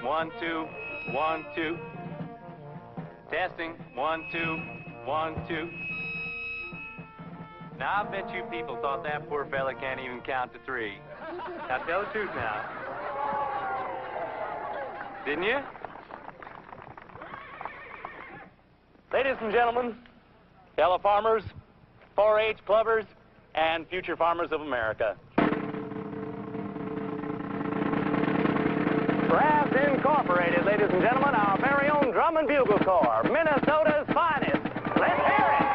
1, 2, 1, 2. Testing. 1, 2, 1, 2. Now, I bet you people thought that poor fella can't even count to 3. Now, tell the truth now. Didn't you? Ladies and gentlemen, fellow farmers, 4-H clubbers, and future farmers of America. Brass Incorporated, ladies and gentlemen, our very own drum and bugle corps, Minnesota's finest. Let's hear it.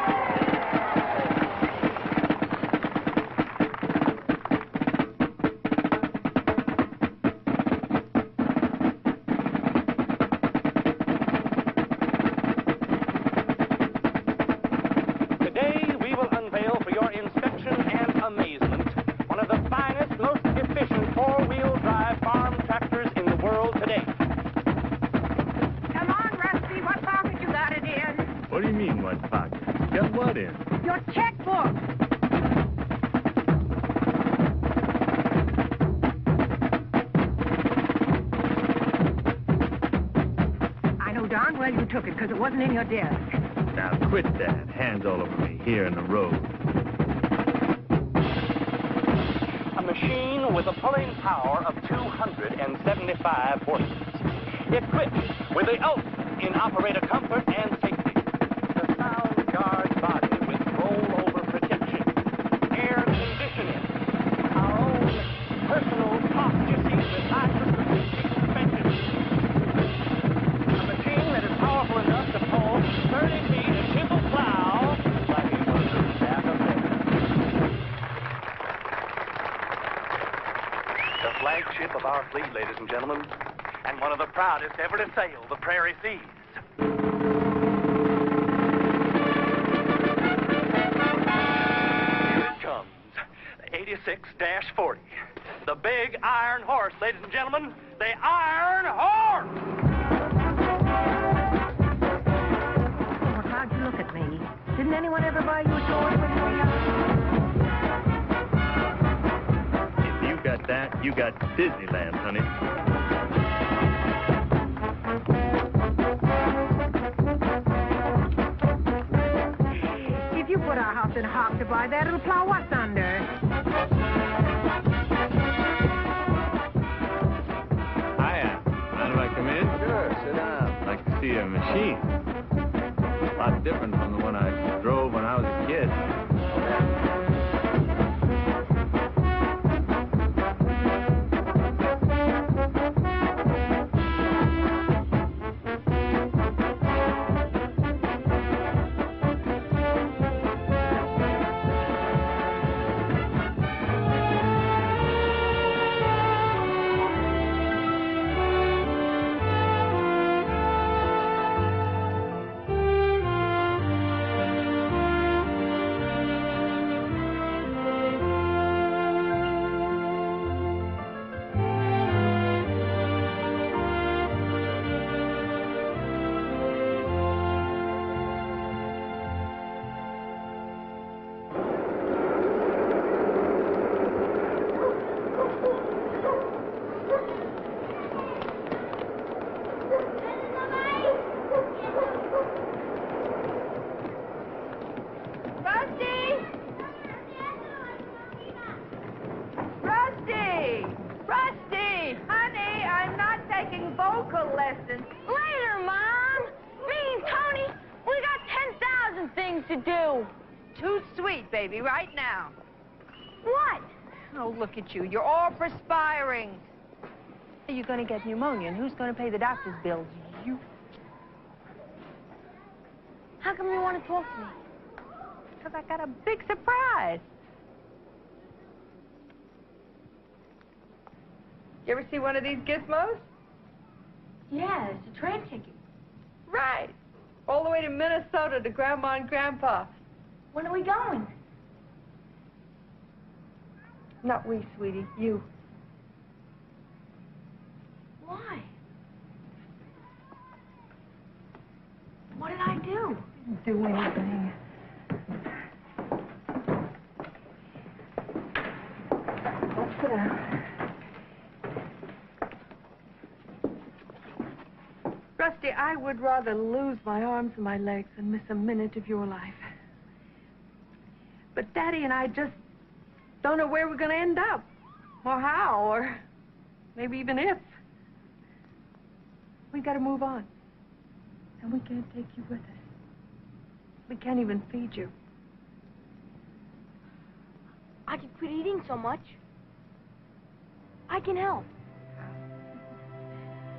Today, we will unveil for your inspection and amazement one of the finest, most efficient four-wheel drive farm tractors in the world today. Come on, Rusty. What pocket you got it in? What do you mean, what pocket? Got what in? Your checkbook. I know darn well you took it because it wasn't in your desk. Now quit that. Hands all over me here in the road. A machine with a pulling power of 275 horses. Equipped with the ultimate in operator comfort and safety. The sound guard body with rollover protection. Air conditioning. Our own personal posture seat with high-frequency suspension. A machine that is powerful enough to pull 30 feet of chisel plow like it was a stack of men. The flagship of our fleet, ladies and gentlemen, and one of the proudest ever to sail the prairie seas. Here it comes, the 86-40. The big iron horse, ladies and gentlemen, the Iron Horse! Well, how'd you look at me? Didn't anyone ever buy you a toy when you were young? If you got that, you got Disneyland, honey. If you put our house in a hop to buy that, it'll plow what's under. Hiya. Mind if I come in? Sure, sit down. I'd like to see a machine. A lot different from the one I drove when I was a kid. vocal lessons. Later, Mom. Me and Tony, we got 10,000 things to do. Too sweet, baby, right now. What? Oh, look at you. You're all perspiring. You're going to get pneumonia, and who's going to pay the doctor's bills? You. How come you want to talk to me? Because I got a big surprise. You ever see one of these gizmos? Yeah, it's a train ticket. Right. All the way to Minnesota to Grandma and Grandpa. When are we going? Not we, sweetie. You. Why? What did I do? Didn't do anything. Don't sit down. Rusty, I would rather lose my arms and my legs than miss a minute of your life. But Daddy and I just don't know where we're going to end up, or how, or maybe even if. We got to move on. And we can't take you with us. We can't even feed you. I can quit eating so much. I can help.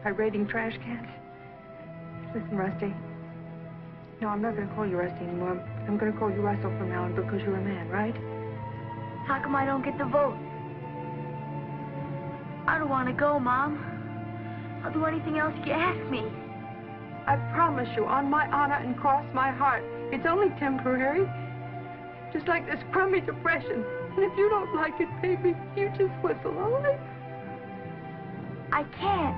By raiding trash cans? Listen, Rusty. No, I'm not going to call you Rusty anymore. I'm going to call you Russell from now on because you're a man, right? How come I don't get the vote? I don't want to go, Mom. I'll do anything else you ask me. I promise you, on my honor and cross my heart, it's only temporary. Just like this crummy depression. And if you don't like it, baby, you just whistle, all right? I can't.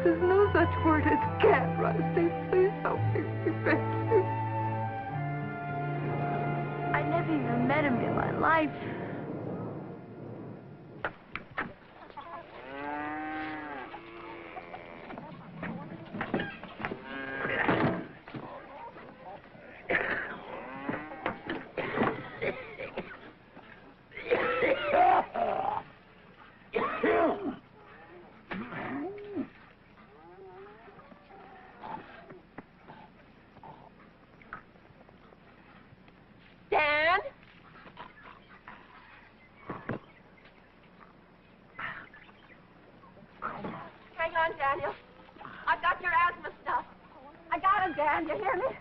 There's no such word as can't, Rusty. Please help me, we beg you. I never even met him in my life. Dan? Hang on, Daniel. I've got your asthma stuff. I got him, Dan. You hear me?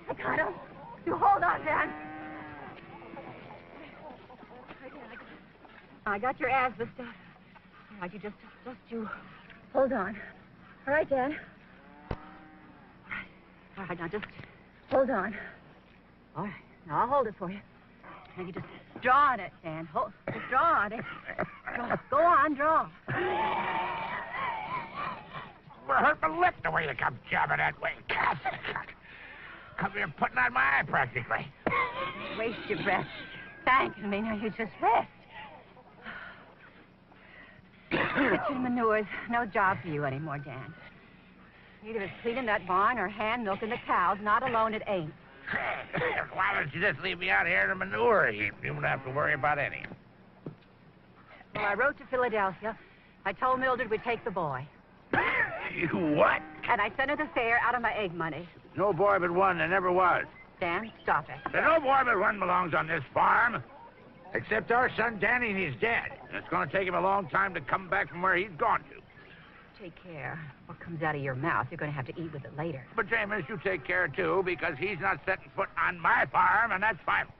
I got him. You hold on, Dan. I got your asthma stuff. All right, you hold on. All right, Dan. All right, now just hold on. All right, now I'll hold it for you. And you just draw on it, Dan. Just draw on it. Go on, draw. Well, hurt my lip the way you come jabbing that way. Come here putting on my eye practically. Waste your breath. Thanking me. Now you just rest. Kitchen manure's no job for you anymore, Dan. Either it's cleaning that barn or hand milking the cows. Not alone it ain't. Why don't you just leave me out here in the manure heap? You won't have to worry about any. Well, I wrote to Philadelphia. I told Mildred we'd take the boy. You what? And I sent her the fare out of my egg money. No boy but one. There never was. Dan, stop it. There's no boy but one belongs on this farm. Except our son Danny, and he's dead. And it's going to take him a long time to come back from where he's gone to. Take care. What comes out of your mouth, you're going to have to eat with it later. But, James, you take care, too, because he's not setting foot on my farm, and that's final.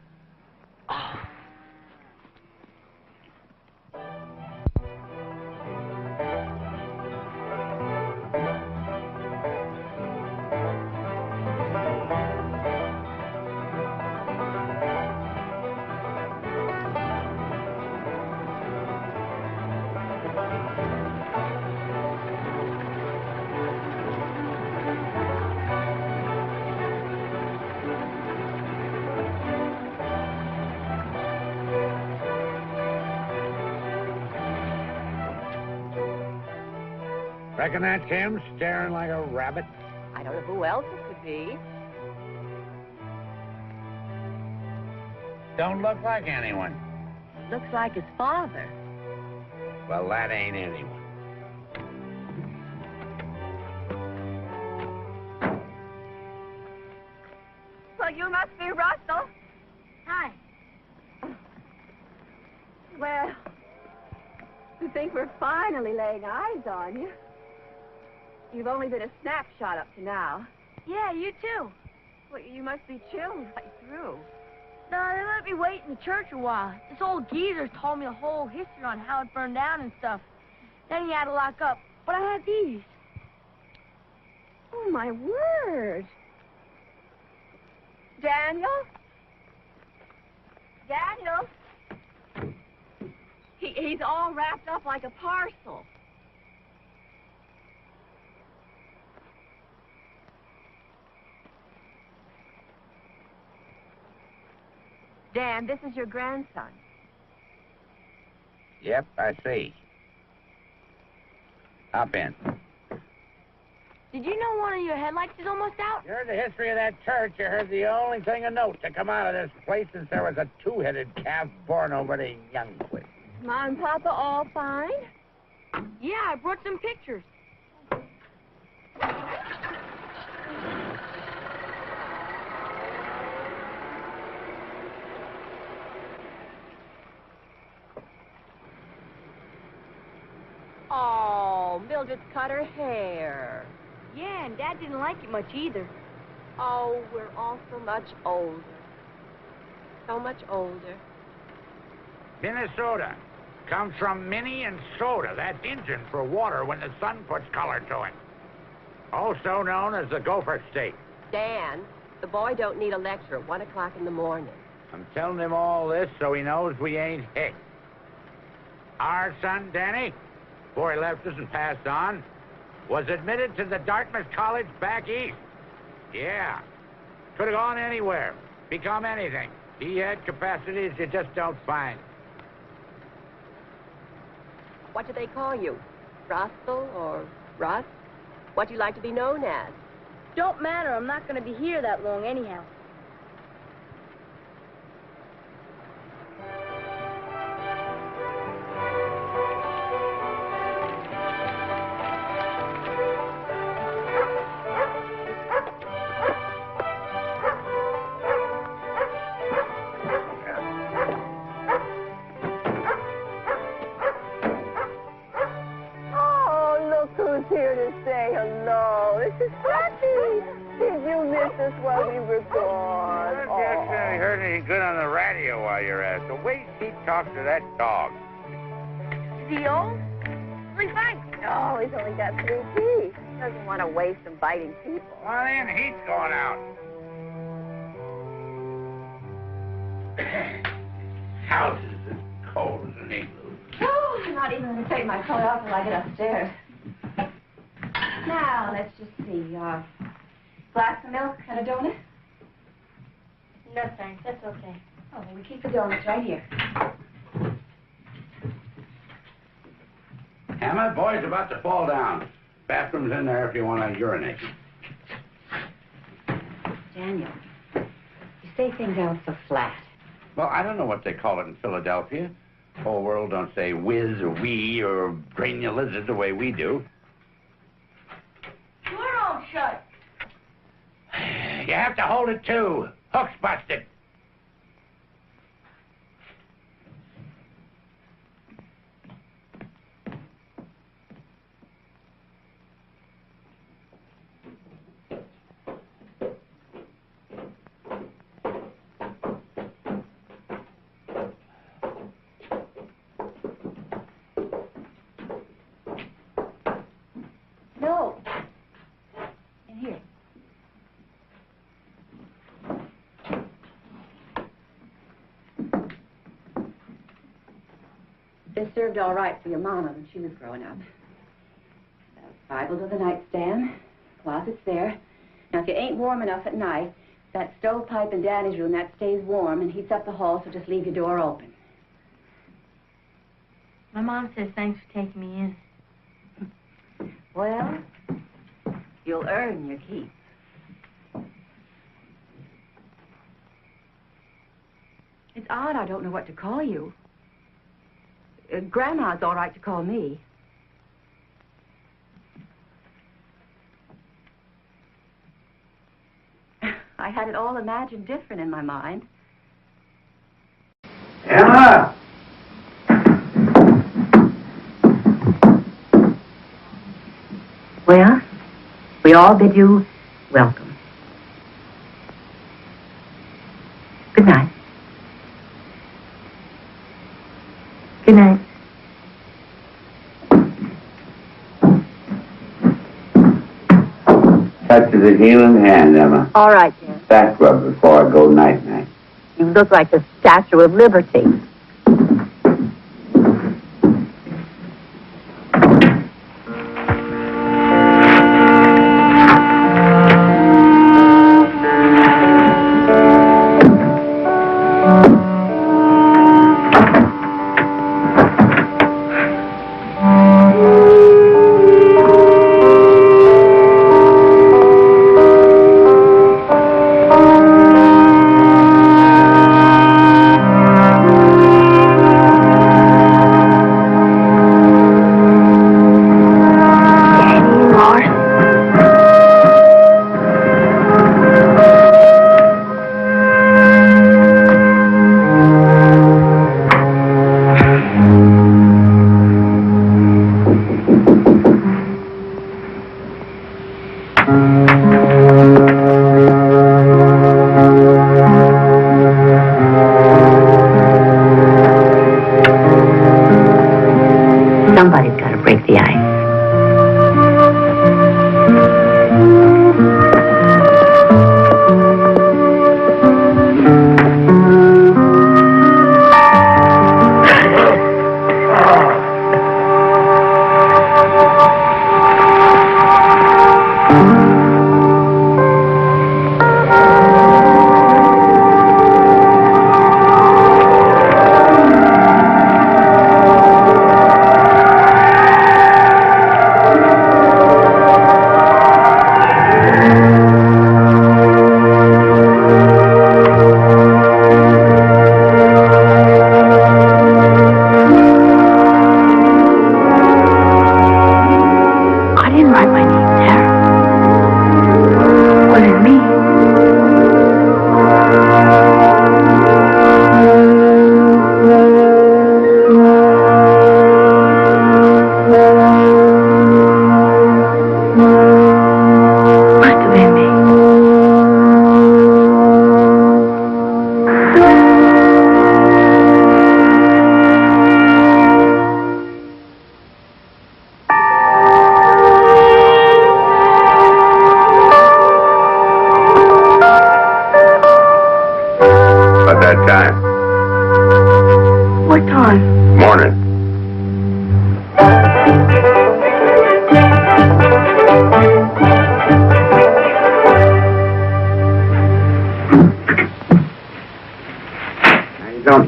Reckon that's him staring like a rabbit? I don't know who else it could be. Don't look like anyone. Looks like his father. Well, that ain't anyone. Well, you must be Russell. Hi. Well, I think we're finally laying eyes on you. You've only been a snapshot up to now. Yeah, you too. Well, you must be chilled right through. No, they let me wait in the church a while. This old geezer told me the whole history on how it burned down and stuff. Then he had to lock up. But I had these. Oh, my word. Daniel? Daniel? He's all wrapped up like a parcel. Dan, this is your grandson. Yep, I see. Hop in. Did you know one of your headlights is almost out? You heard the history of that church. You heard the only thing of note to come out of this place since there was a two-headed calf born over the Youngquist. Ma and Papa all fine? Yeah, I brought some pictures. Oh, Mildred's cut her hair. Yeah, and Dad didn't like it much either. Oh, we're all so much older. So much older. Minnesota comes from Minnie and soda. That's Injun for water when the sun puts color to it. Also known as the Gopher State. Dan, the boy don't need a lecture at 1 o'clock in the morning. I'm telling him all this so he knows we ain't hick. Our son, Danny, before he left us and passed on, was admitted to the Dartmouth College back east. Yeah. Could have gone anywhere, become anything. He had capacities you just don't find. What do they call you? Russell or Russ? What do you like to be known as? Don't matter, I'm not going to be here that long anyhow. Oh, look who's here to say hello. This is Fluffy. Did you miss us while we were gone? I heard anything good on the radio while you're at. So wait till he talks to that dog. Is he old? Really fine. Oh, he's only got 3 teeth. He doesn't want to waste them biting people. Well, then he's going out. House is as cold as an igloo. Oh, I'm not even going to take my coat off till I get upstairs. Now, let's just see. Glass of milk and a donut? No, thanks. That's okay. Oh, then we keep the donuts right here. Emma, boy's about to fall down. Bathroom's in there if you want to urinate. Daniel, you say things out so flat. Well, I don't know what they call it in Philadelphia. The whole world don't say whiz or wee or drain your lizard the way we do. Door all shut. You have to hold it, too. Hook's busted. No. In here. This served all right for your mama when she was growing up. Bible to the nightstand, closet's there. Now, if you ain't warm enough at night, that stovepipe in Daddy's room, that stays warm and heats up the hall, so just leave your door open. My mom says thanks for taking me in. Well, you'll earn your keep. It's odd I don't know what to call you. Grandma's all right to call me. I had it all imagined different in my mind. Emma! Well, we all bid you welcome. Good night. Good night. Touch of the healing hand, Emma. All right, dear. Back rub before I go night-night. You look like the Statue of Liberty. Somebody's got to break the ice.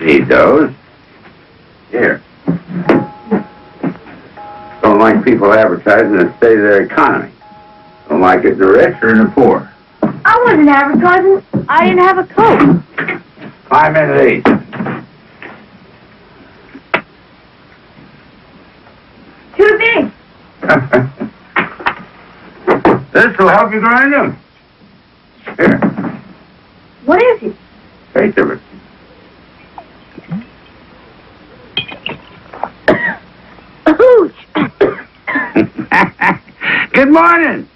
Need those. Here. Don't like people advertising the state of their economy. Don't like it in the rich or in the poor. I wasn't advertising. I didn't have a coat. Climb into these. Too big. This will help you grind them. Here. What is it? Taste of it. Good morning.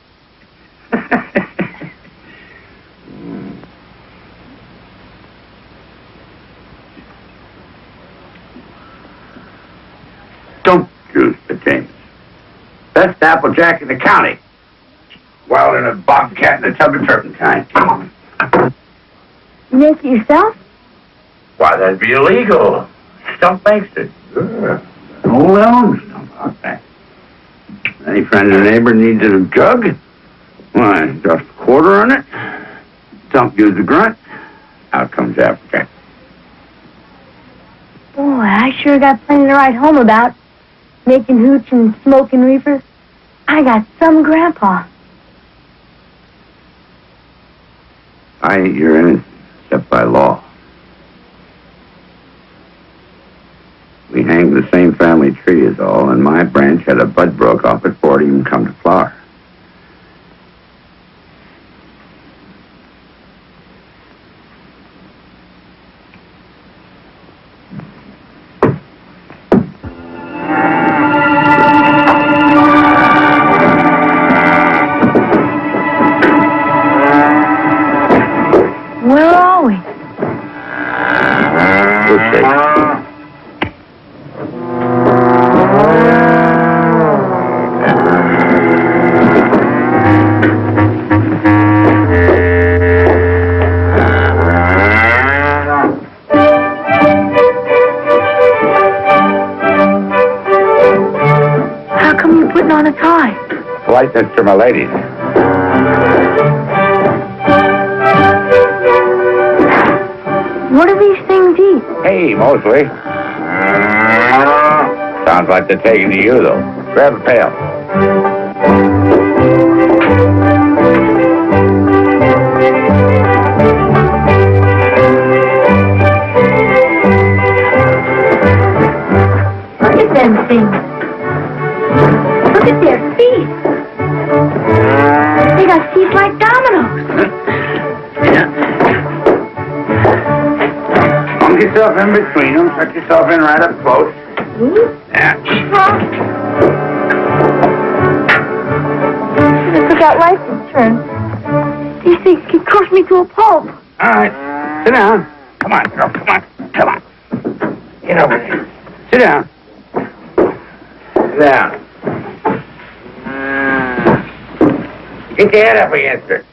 Don't juice the James. Best applejack in the county. Wild in a bobcat and a tub of turpentine. You make it yourself? Why, that'd be illegal. Stump makes it. Old elm stump. Okay. Any friend or neighbor needs a jug? Why, just a quarter on it. Stump gives a grunt. Out comes applejack. Boy, I sure got plenty to write home about. Making hooch and smoking reefers. I got some grandpa. I ain't your enemy, except by law. We hanged the same family tree is all, and my branch had a bud broke off it before it even come to flower. Where are we? We'll see. On a tie. Politeness to my ladies. What do these things eat? Hey, Mosley. Sounds like they're taking to you, though. Grab a pail. Look at them things. Look at their feet. They got teeth like dominoes. Plunk yourself in between them. Tuck yourself in right up close. Yeah. Should have took out life insurance. These things can crush me to a pulp. All right. Sit down. Come on, girl. Come on. Come on. Get over there. Sit down. down. Get your head up against her.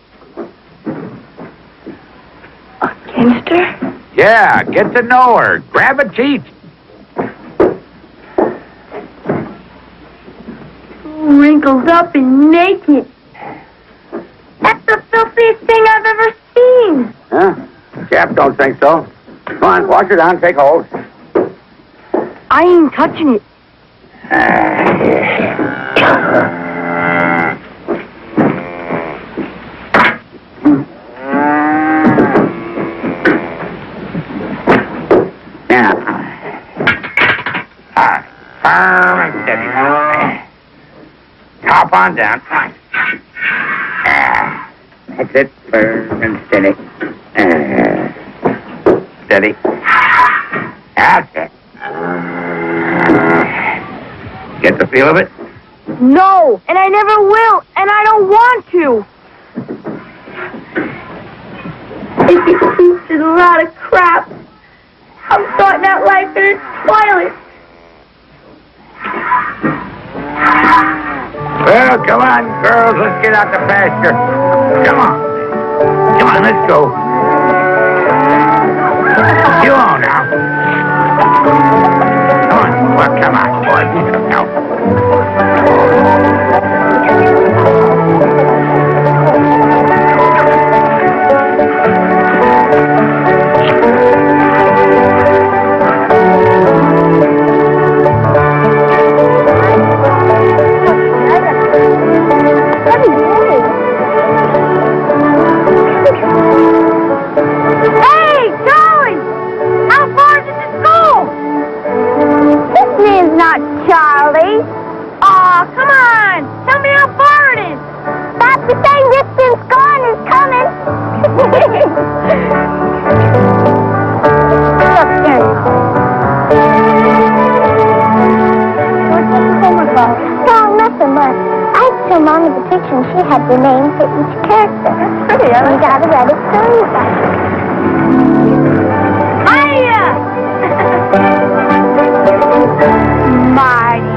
Against her? Yeah, get to know her. Grab a teeth. Wrinkled up and naked. That's the filthiest thing I've ever seen. Huh? Chap don't think so. Come on, wash her down, take hold. I ain't touching it. Now. Firm and steady. Hop on down. That's it. Firm and steady. Steady. That's it. Get the feel of it? No, and I never will, and I don't want to. This is a lot of crap. I'm starting out life in a toilet. Well, come on, girls. Let's get out the pasture. Come on. Come on, let's go. You on now. Come on. Well, come on, boy. Now. Charlie. Aw, come on. Tell me how far it is. That's the same distance gone is coming. Look, Jerry. What's the homework about? No, nothing much. I showed Mommy the picture and she had the name for each character. That's pretty, huh? We gotta write a story about it. Hiya! Marty.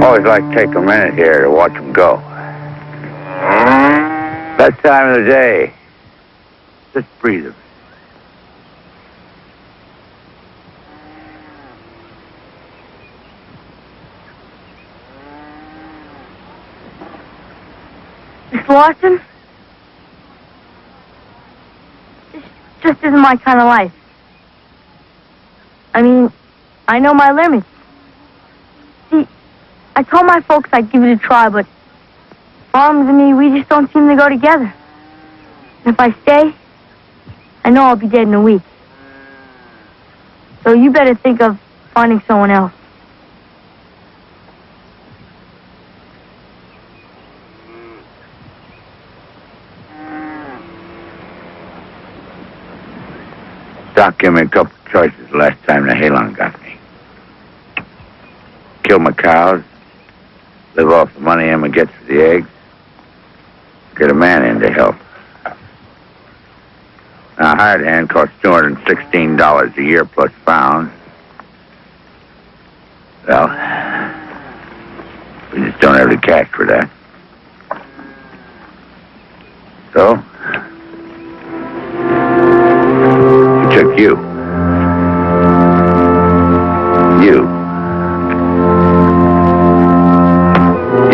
Always like to take a minute here to watch them go. Best time of the day. Just breathe it. Miss Lawson? This just isn't my kind of life. I mean, I know my limits. See, I told my folks I'd give it a try, but Moms and me, we just don't seem to go together. And if I stay, I know I'll be dead in a week. So you better think of finding someone else. Doc gave me a couple of choices the last time the Halon got me. Kill my cows, live off the money Emma gets for the eggs, get a man in to help. Now, a hired hand costs $216 a year plus pounds. Well, we just don't have the cash for that. So, we took you.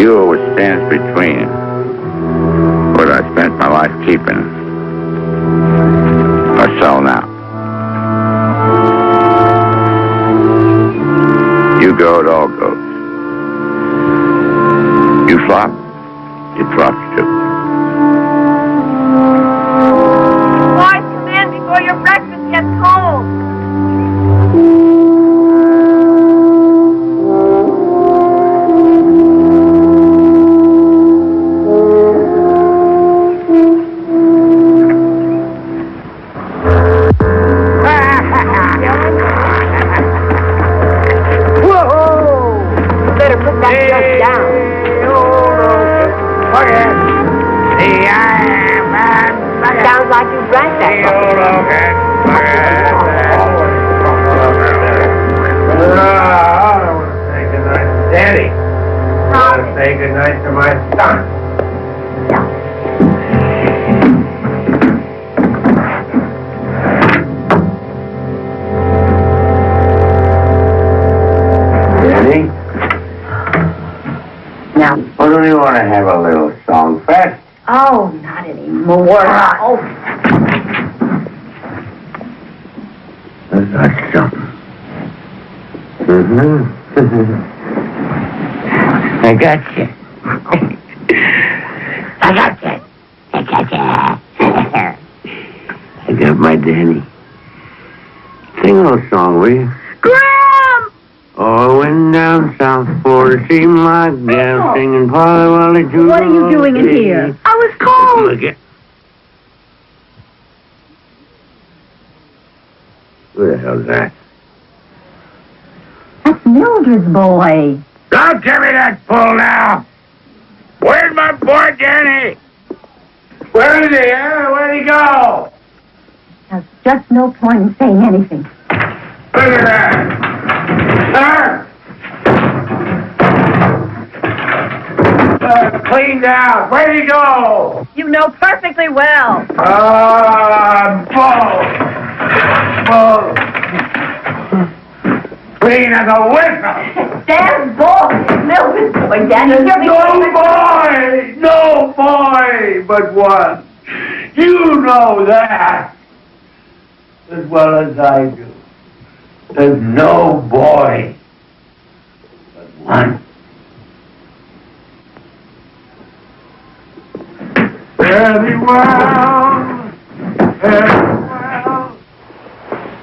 You are what stands between what I spent my life keeping or sell now. You go, it all goes. You flop, it flops too. Boys, come in before your breakfast gets cold. to have a little song fest? Oh, not anymore. Oh. That's something. Mm-hmm. I got you. I got you. I got you. I got my Danny. Sing a little song, will you? Graham! Oh, I went down South Florida, see my gal singing Polly Wolly to What are you doing in here? I was cold. Look at... Who the hell's that? That's Mildred's boy. Don't give me that bull now! Where's my boy Danny? Where is he, huh? Where'd he go? There's just no point in saying anything. Look at that! Sir! Cleaned out. Where'd he go? You know perfectly well. Bull! Clean as a whistle! Dan's boy. Mildred's boy. Danny, No boy but one. You know that as well as I do. There's no boy but one. Very well,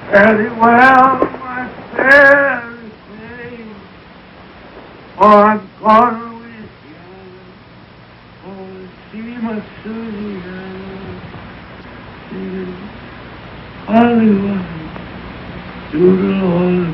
very well, my fair lady. Oh, I'm gone with you. Oh, see my Susie. Hollywood, doodle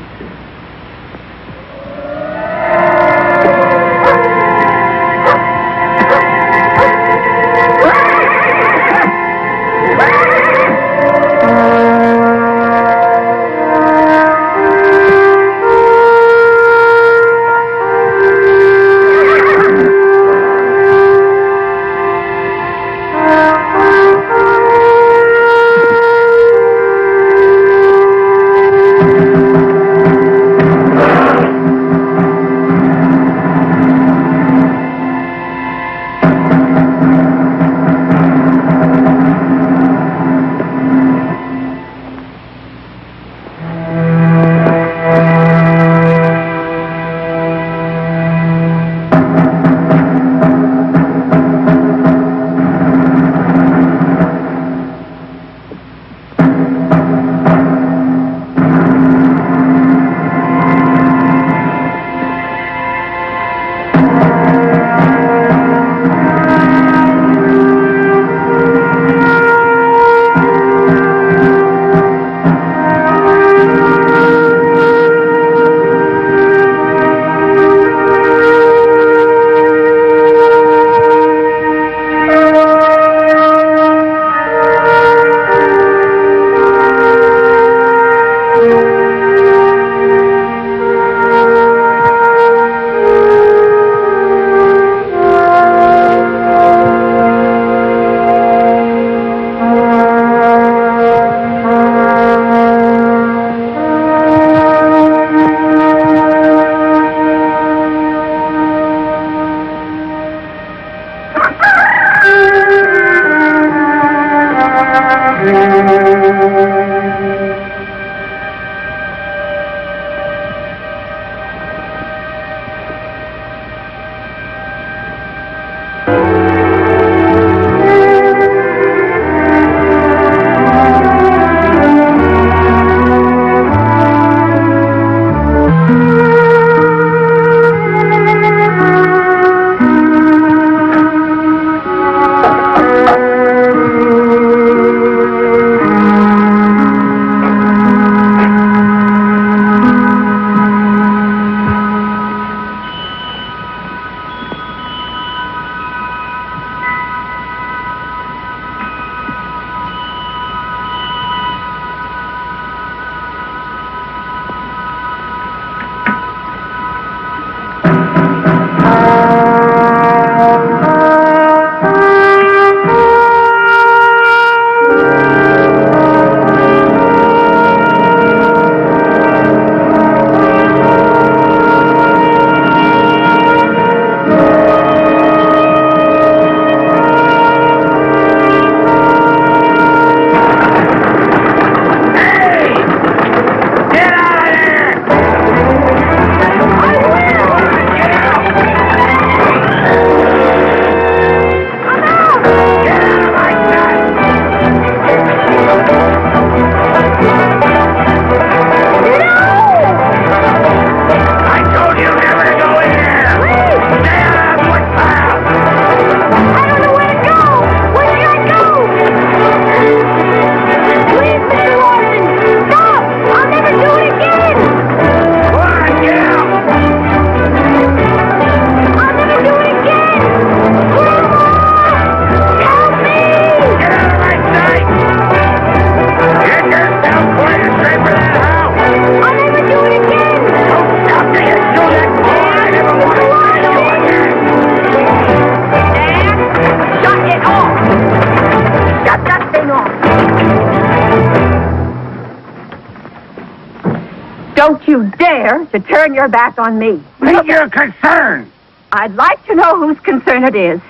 you dare to turn your back on me. Make your concern. I'd like to know whose concern it is.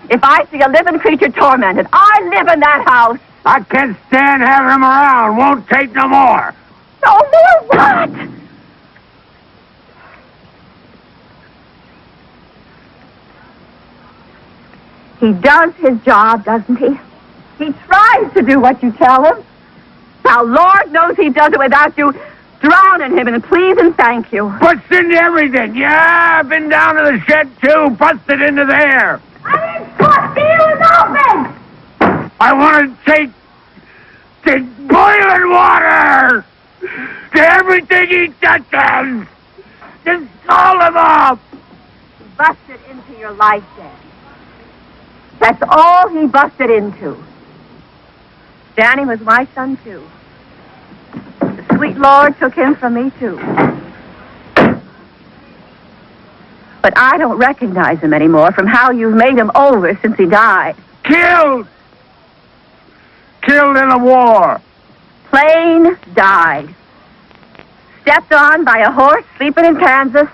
If I see a living creature tormented, I live in that house. I can't stand having him around. Won't take no more. No more what? He does his job, doesn't he? He tries to do what you tell him. Now, Lord knows he does it without you drowning him in please and thank you. Puts into everything. Yeah, I've been down to the shed, too. Busted into there. I didn't put the open! I want to take boiling water to everything he touches. Just call him up. He busted into your life, Danny. That's all he busted into. Danny was my son, too. The sweet Lord took him from me, too. But I don't recognize him anymore from how you've made him over since he died. Killed! Killed in a war. Plain died. Stepped on by a horse sleeping in Kansas,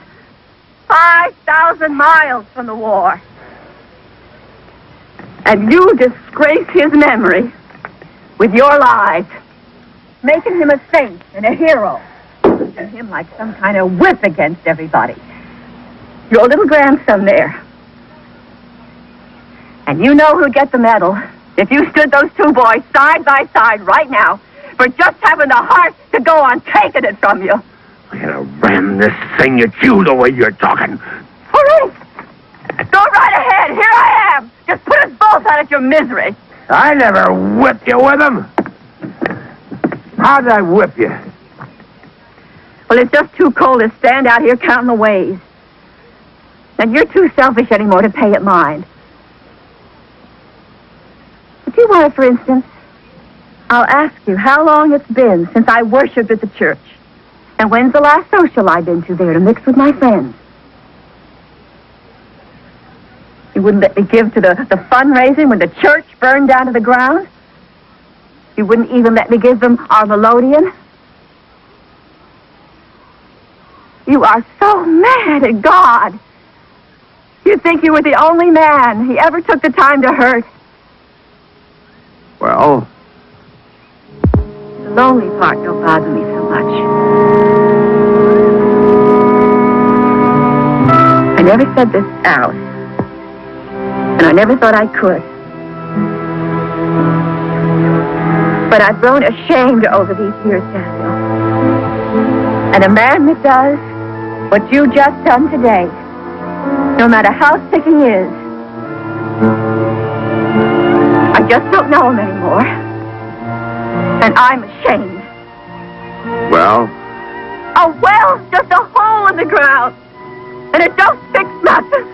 5,000 miles from the war. And you disgrace his memory with your lies, making him a saint and a hero, using him like some kind of whip against everybody. Your little grandson there. And you know who'd get the medal if you stood those two boys side by side right now for just having the heart to go on taking it from you. I'm gonna ram this thing at you the way you're talking. Police! Go right ahead. Here I am. Just put us both out of your misery. I never whipped you with him. How'd I whip you? Well, it's just too cold to stand out here counting the ways. And you're too selfish anymore to pay it mind. If you want it, for instance, I'll ask you how long it's been since I worshipped at the church. And when's the last social I've been to there to mix with my friends? You wouldn't let me give to the fundraising when the church burned down to the ground? You wouldn't even let me give them our melodeon? You are so mad at God. You think you were the only man he ever took the time to hurt. Well? The lonely part don't bother me so much. I never said this out, and I never thought I could. But I've grown ashamed over these years, Daniel. And a man that does what you just done today, no matter how sick he is, I just don't know him anymore. And I'm ashamed. Well? A well's just a hole in the ground. And it don't fix nothing.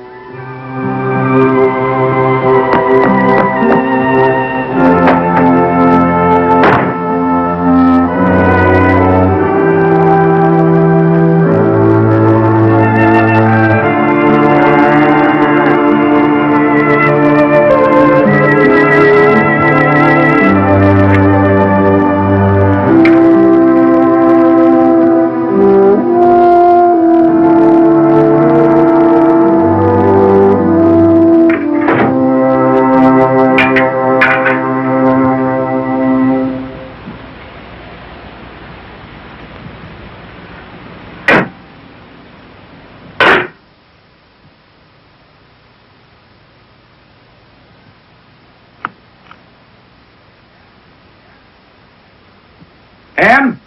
Em?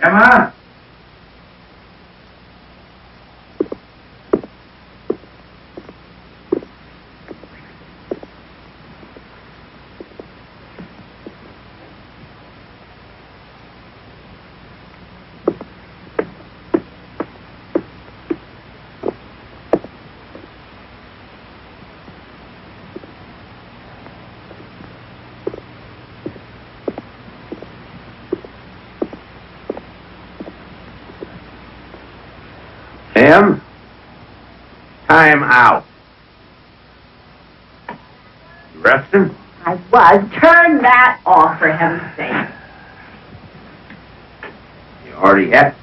Emma? Em? I'm out. You resting? I was. Turn that off, for heaven's sake. You You already had.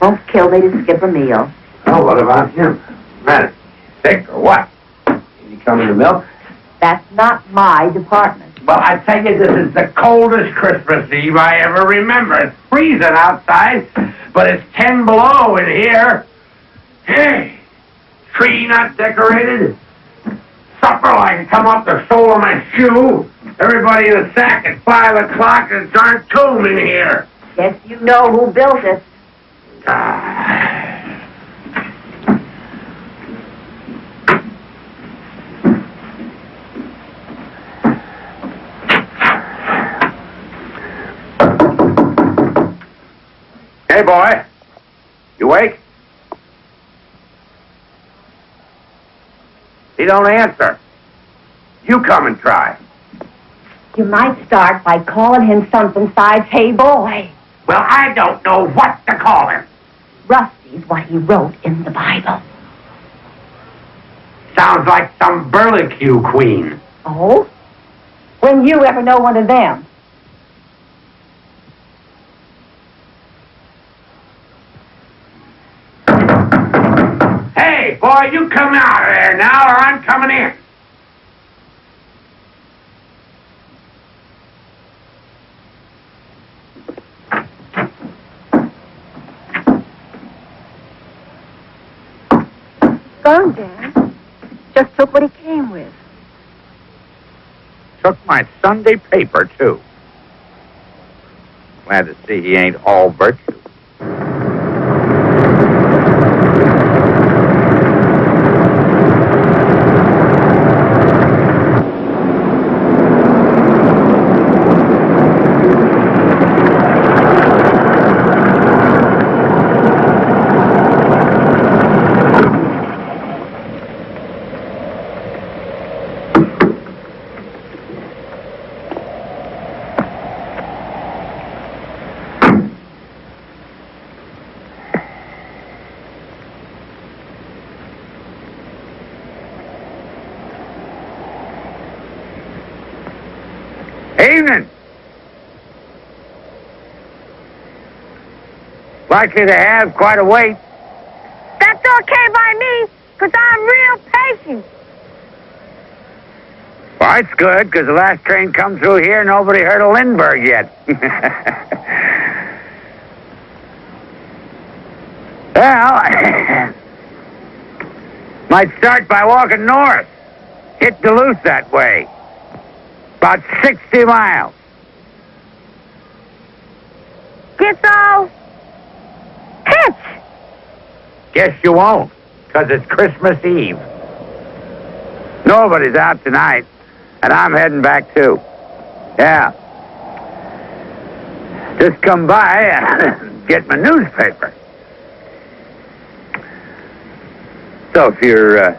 Won't kill me to skip a meal. Oh, what about him? What's the matter? Sick or what? Did he come in the milk? That's not my department. Well, I tell you, this is the coldest Christmas Eve I ever remember. It's freezing outside, but it's 10 below in here. Hey, tree not decorated. Supper line come up the sole of my shoe. Everybody in a sack at 5 o'clock. There's darn tomb in here. Guess you know who built it. Hey, boy. You awake? He don't answer. You come and try. You might start by calling him something besides, hey, boy. Well, I don't know what to call him. Rusty's what he wrote in the Bible. Sounds like some burlicue queen. Oh? When you ever know one of them? Hey, boy, you come out of there now or I'm coming in. Gone, Dan. Just took what he came with. Took my Sunday paper, too. Glad to see he ain't all virtue. Evening. Likely to have quite a wait. That's okay by me, because I'm real patient. Well, it's good, because the last train come through here, nobody heard of Lindbergh yet. Well, might start by walking north. Hit Duluth that way. About 60 miles. Gizzo, hitch. Guess you won't, because it's Christmas Eve. Nobody's out tonight, and I'm heading back too. Yeah. Just come by and get my newspaper. So if you're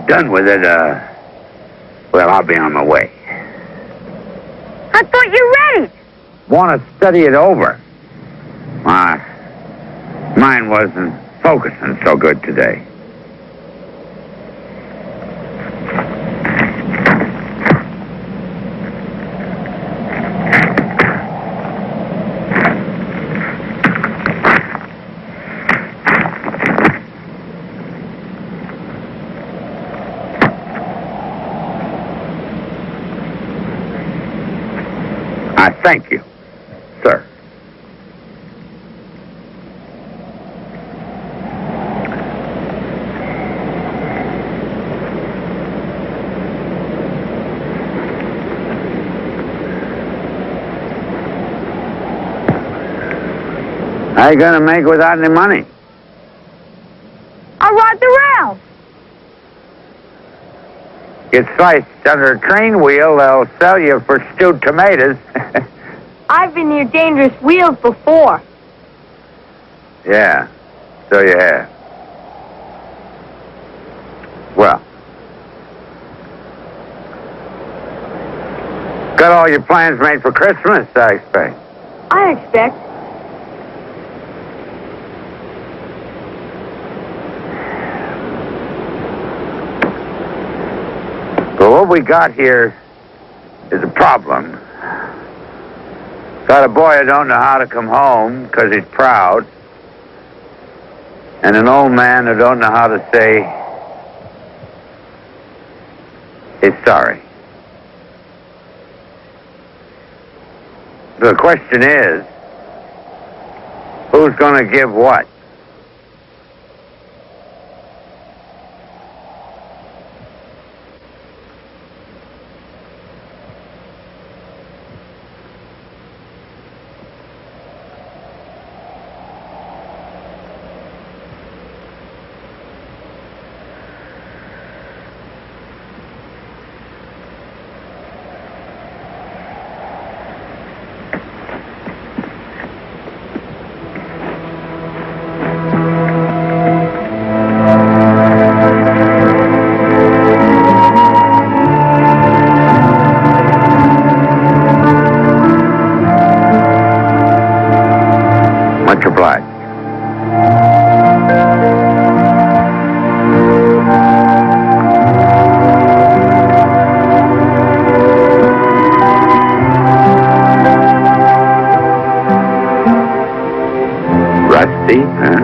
done with it, well, I'll be on my way. I thought you read it. Want to study it over. My mind wasn't focusing so good today. I thank you, sir. How you gonna make without any money? I'll ride the rails. Get sliced under a train wheel, they'll sell you for stewed tomatoes. I've been near dangerous wheels before. Yeah, so you have. Well, got all your plans made for Christmas, I expect. I expect. But what we got here is a problem. Got a boy who don't know how to come home because he's proud. And an old man who don't know how to say he's sorry. The question is, who's going to give what? Much obliged. Rusty, huh?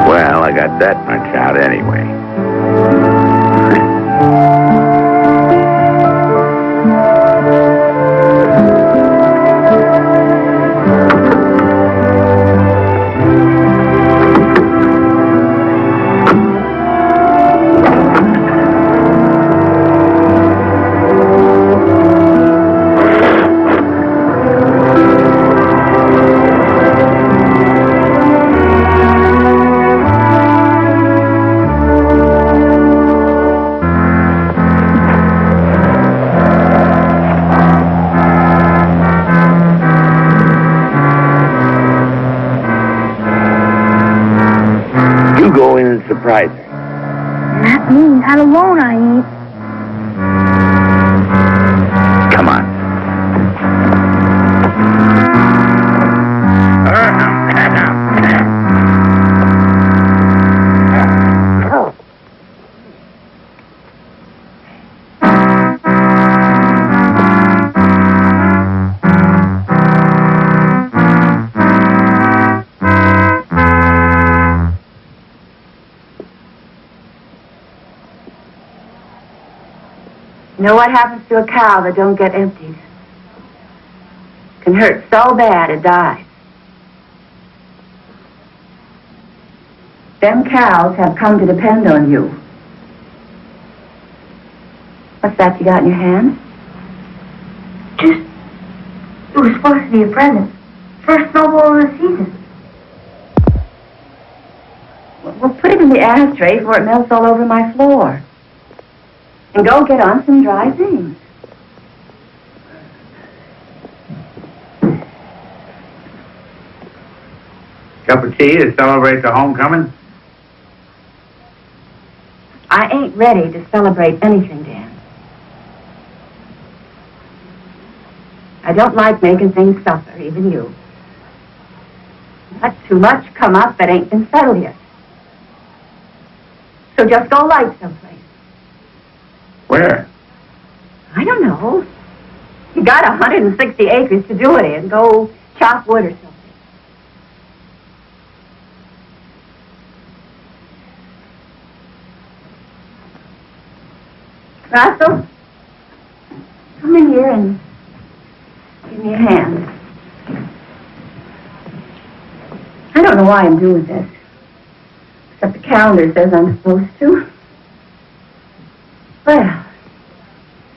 Well, I got that much out anyway. Go in and surprise her. Not me. Not alone, I ain't. Come on. You know what happens to a cow that don't get emptied? Can hurt so bad it dies. Them cows have come to depend on you. What's that you got in your hand? It was supposed to be a present. First snowball of the season. Well, put it in the ashtray before it melts all over my floor. And go get on some dry things. Cup of tea to celebrate the homecoming? I ain't ready to celebrate anything, Dan. I don't like making things suffer, even you. Let too much come up that ain't been settled yet. So just go light someplace. Where? I don't know. You got 160 acres to do it in. Go chop wood or something. Russell, come in here and give me a hand. I don't know why I'm doing this. Except the calendar says I'm supposed to. Well,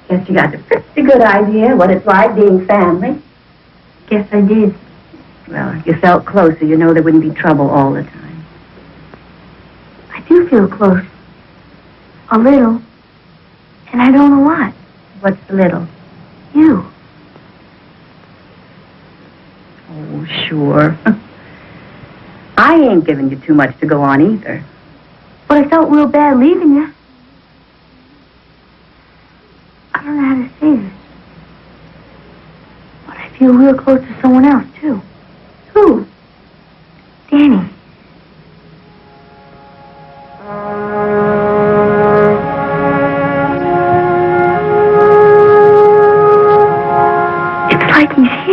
guess you got a pretty good idea what it's like being family. Guess I did. Well, if you felt closer, you know there wouldn't be trouble all the time. I do feel close. A little. And I don't know what. What's the little? You. Oh, sure. I ain't giving you too much to go on either. But I felt real bad leaving you. I don't know how to say this. But I feel real close to someone else, too. Who? Danny.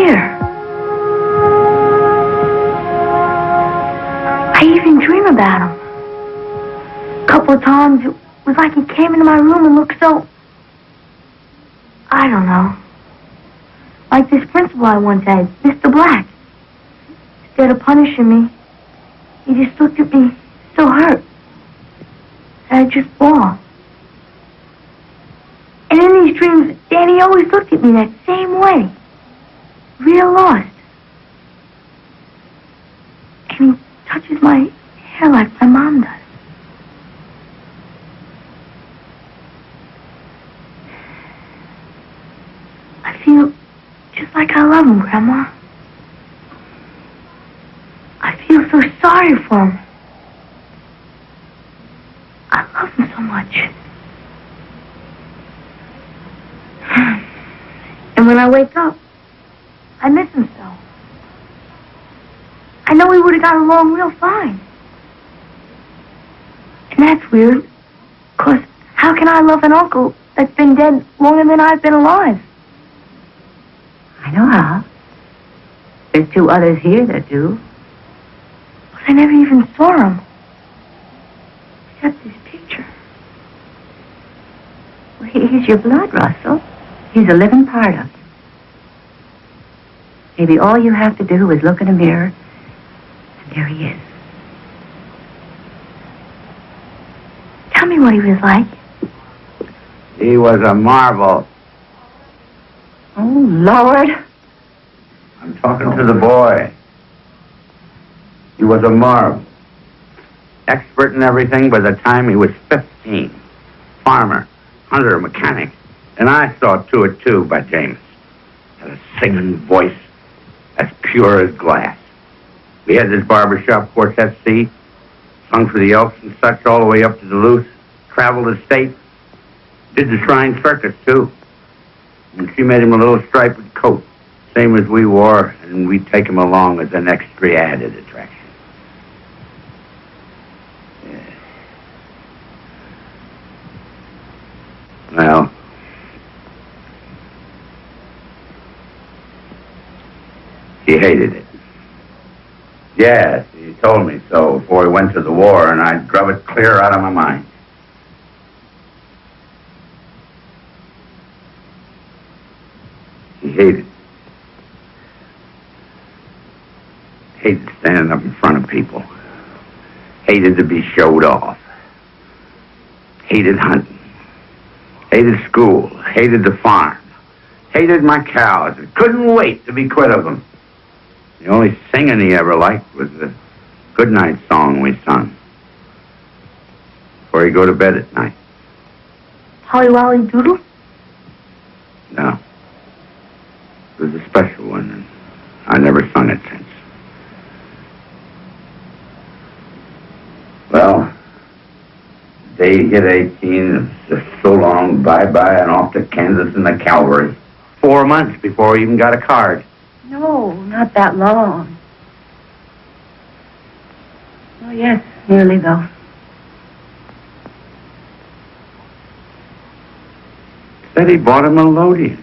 here. I even dream about him. A couple of times, it was like he came into my room and looked so... I don't know. Like this principal I once had, Mr. Black. Instead of punishing me, he just looked at me so hurt. And I just bawled. And in these dreams, Danny always looked at me that same way. Real lost. And he touches my hair like my mom does. I feel just like I love him, Grandma. I feel so sorry for him. I love him so much. And when I wake up, I miss him so. I know we would have got along real fine. And that's weird, because how can I love an uncle that's been dead longer than I've been alive? I know how. There's 2 others here that do. But I never even saw him. Except his picture. Well, he's your blood, Russell. He's a living part of you. Maybe all you have to do is look in a mirror, and there he is. Tell me what he was like. He was a marvel. Oh, Lord. I'm talking to the boy. He was a marvel. Expert in everything by the time he was 15. Farmer, hunter, mechanic. And I saw to it, too, by James. Had a singing voice as pure as glass. We had this barbershop quartet, see? Sung for the Elks and such all the way up to Duluth. Traveled the state. Did the Shrine Circus, too. And she made him a little striped coat, same as we wore, and we'd take him along as an extra added attraction. Yeah. Well, he hated it. Yes, he told me so before he went to the war, and I drove it clear out of my mind. He hated standing up in front of people. Hated to be showed off. Hated hunting. Hated school. Hated the farm. Hated my cows. Couldn't wait to be quit of them. The only singing he ever liked was the goodnight song we sung before he'd go to bed at night. Holly Wolly Doodle? No. It was a special one, and I never sung it since. Well, the day he hit 18, it was just so long, bye-bye, and off to Kansas in the cavalry. 4 months before he even got a card. No, not that long. Oh, yes, nearly, though. Said he bought a melodeon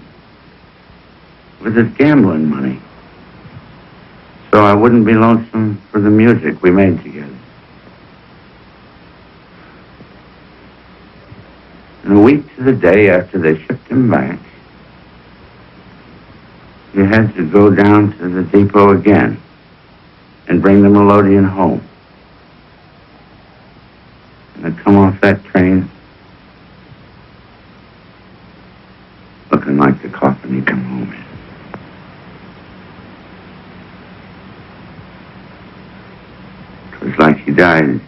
with his gambling money, so I wouldn't be lonesome for the music we made together. And a week to the day after they shipped him back, you had to go down to the depot again and bring the melodeon home. And I'd come off that train looking like the coffin he'd come home in. It was like he died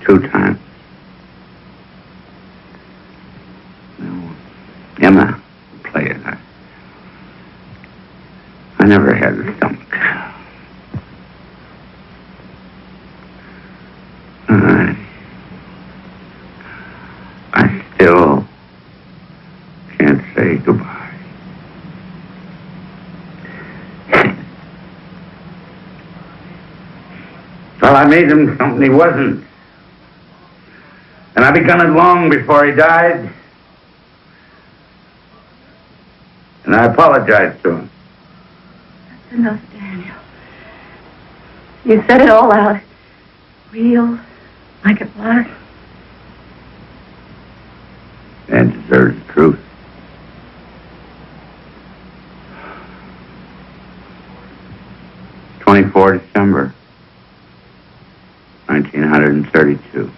2 times. No, Emma played it. I never had a stomach. I still can't say goodbye. Well, I made him something he wasn't. And I begun it long before he died. And I apologized to him. enough, Daniel. You said it all out. Real, like it was. And deserves the truth. December 1932.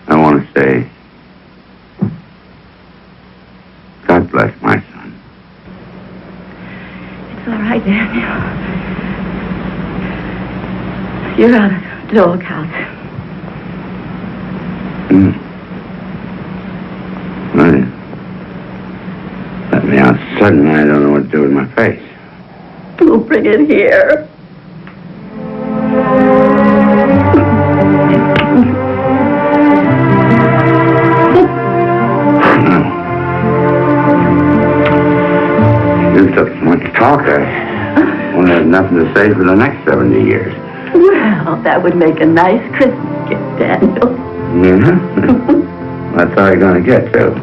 I want to say, God bless my son. It's all right, Daniel. You're out of the doghouse. Let me out suddenly. I don't know what to do with my face. We'll bring it here. You took so much talk. I won't have nothing to say for the next 70 years. Well, that would make a nice Christmas gift, Daniel. That's all you're going to get, too.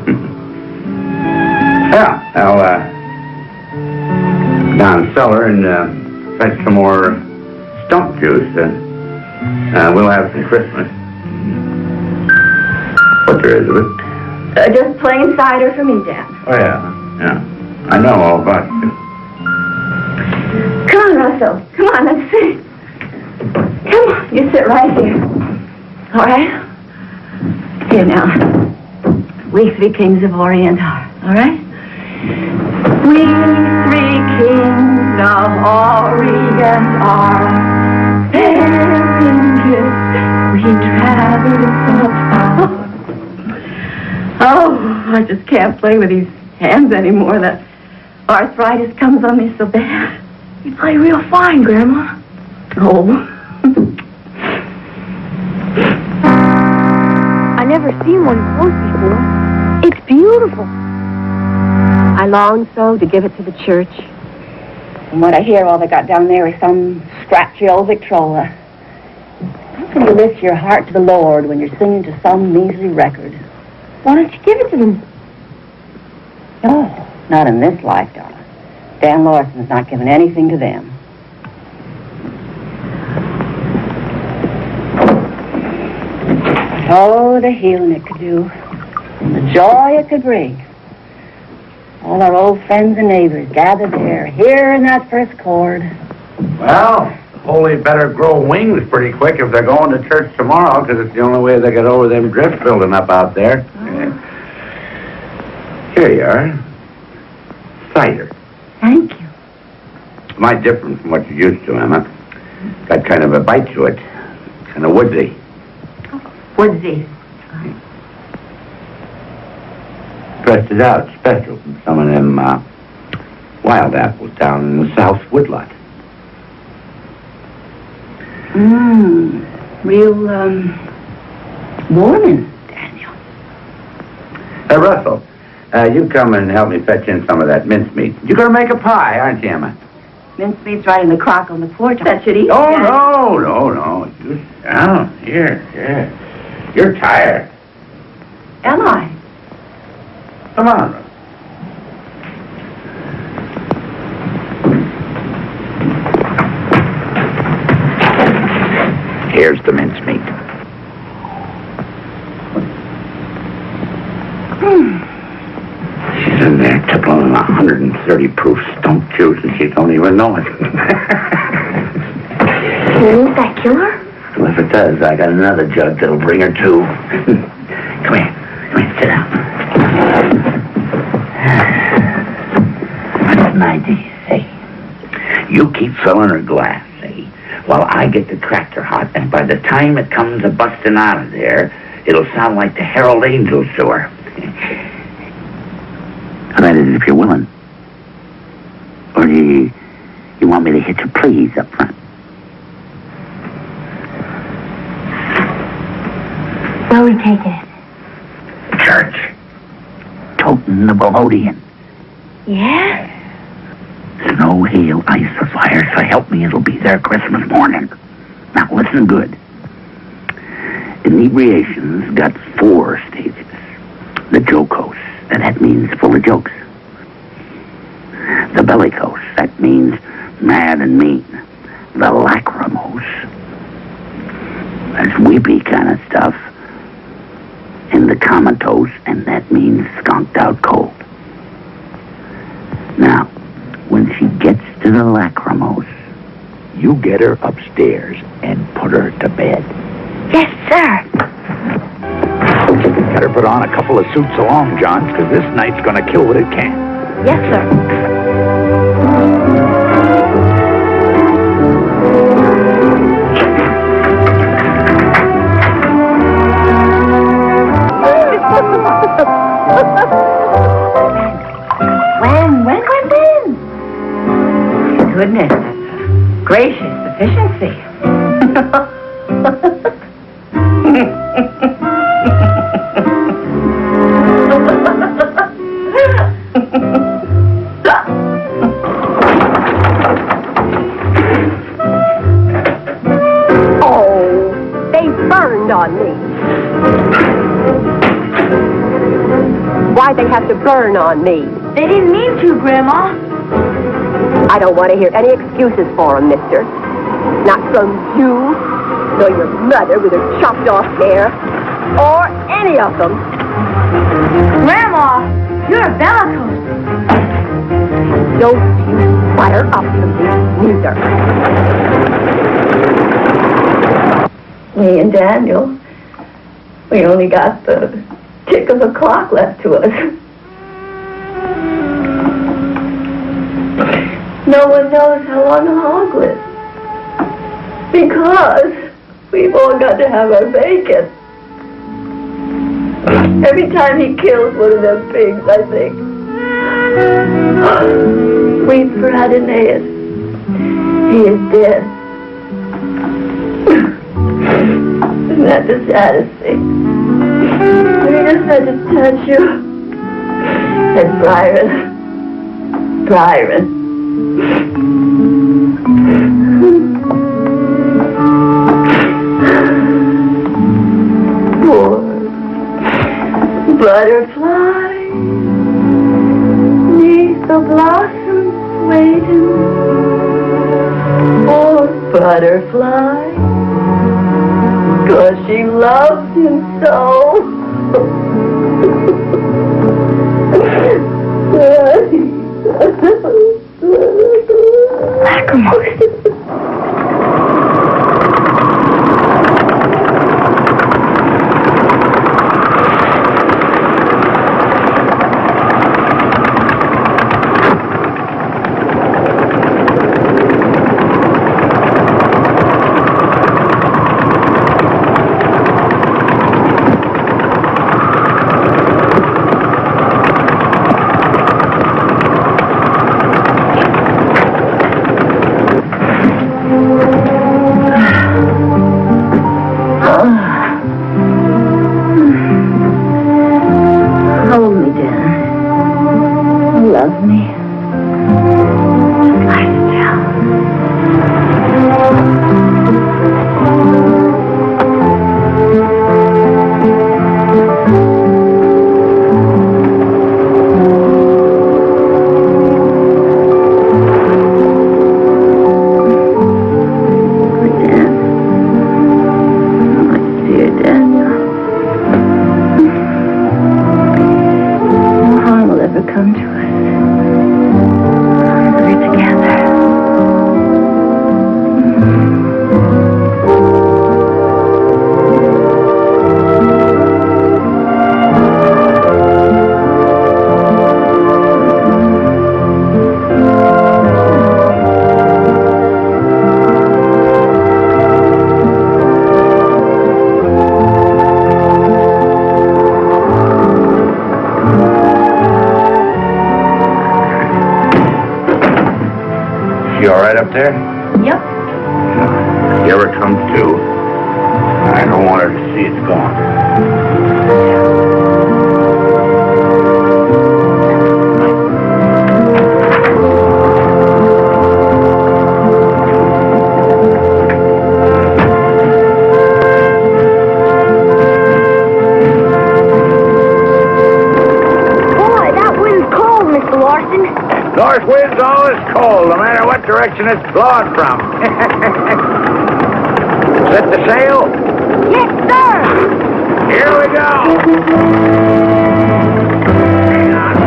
Yeah, I'll go down the cellar and fetch some more stump juice. We'll have some Christmas. What there is of it? Just plain cider for me, Dan. Oh, yeah. I know all about you. Come on, Russell. Come on, let's see. Come on, you sit right here. All right? Here now. We three kings of Orient are, all right? We three kings of Orient are, fair in gifts, we travel so far. Oh, I just can't play with these hands anymore. That arthritis comes on me so bad. You play real fine, Grandma. Oh. I never seen one close before. It's beautiful. I long so to give it to the church. From what I hear, all they got down there is some scratchy old Victrola. How can you lift your heart to the Lord when you're singing to some measly record? Why don't you give it to them? No, not in this life, darling. Dan Larson's not giving anything to them. Oh, the healing it could do. And the joy it could bring. All our old friends and neighbors gathered there, hearing that first chord. Well, the holy better grow wings pretty quick if they're going to church tomorrow, because it's the only way they get over them drifts building up out there. Yeah. Here you are. Cider. Thank you. Might different from what you're used to, Emma. Got kind of a bite to it. Kind of woodsy. Woodsy. Pressed it out special from some of them wild apples down in the South Woodlot. Real, warming, Daniel. Hey, Russell, you come and help me fetch in some of that mincemeat. You're going to make a pie, aren't you, Emma? Mincemeat's right in the crock on the porch. That should eat. Oh, no. You sit down. Here. You're tired. Am I? Come on, Russell. Here's the mincemeat. She's in there tippling 130 proof stump juice and she don't even know it. Won't that kill her? Well, if it does, I got another jug that'll bring her to. Come here, sit down. What's an idea, see? You keep filling her glass, see? While I get the tractor hot, and by the time it comes a-busting out of there, it'll sound like the Herald Angels to her. That is, if you're willing. Or do you want me to hit your please up front? Where are we taking it? Church. Toting the Bohodian. Yeah? Snow, hail, ice, or fire, so help me, it'll be there Christmas morning. Now, listen good. Inebriation's got 4 stages. The jocose, and that means full of jokes. The bellicose, that means mad and mean. The lachrymose, that's weepy kind of stuff. And the comatose, and that means skunked out cold. Now, when she gets to the lachrymose, you get her upstairs and put her to bed. Yes, sir. Better put on a couple of suits along, John, because this night's gonna kill what it can. Yes, sir. When? Goodness, gracious efficiency. Oh, they burned on me. Why'd they have to burn on me? They didn't mean to, Grandma. I don't want to hear any excuses for them, mister. Not from you, nor your mother with her chopped off hair, or any of them. Grandma, you're a bellicose. Don't you fire up to me, neither. Me and Daniel, we only got the tick of a clock left to us. No one knows how long the hog lives. Because we've all got to have our bacon. Every time he kills one of them pigs, I think, weep for Adonais. He is dead. Isn't that the saddest thing? We just had to touch you. And Byron. Poor butterfly, neath the blossoms waiting. Poor butterfly, 'cause she loved him so. You all right up there? Yep. If he ever comes to, I don't want her to see it's gone. north wind's always cold, no matter what direction it's blowing from. Set the sail? Yes, sir! Here we go! Hang on,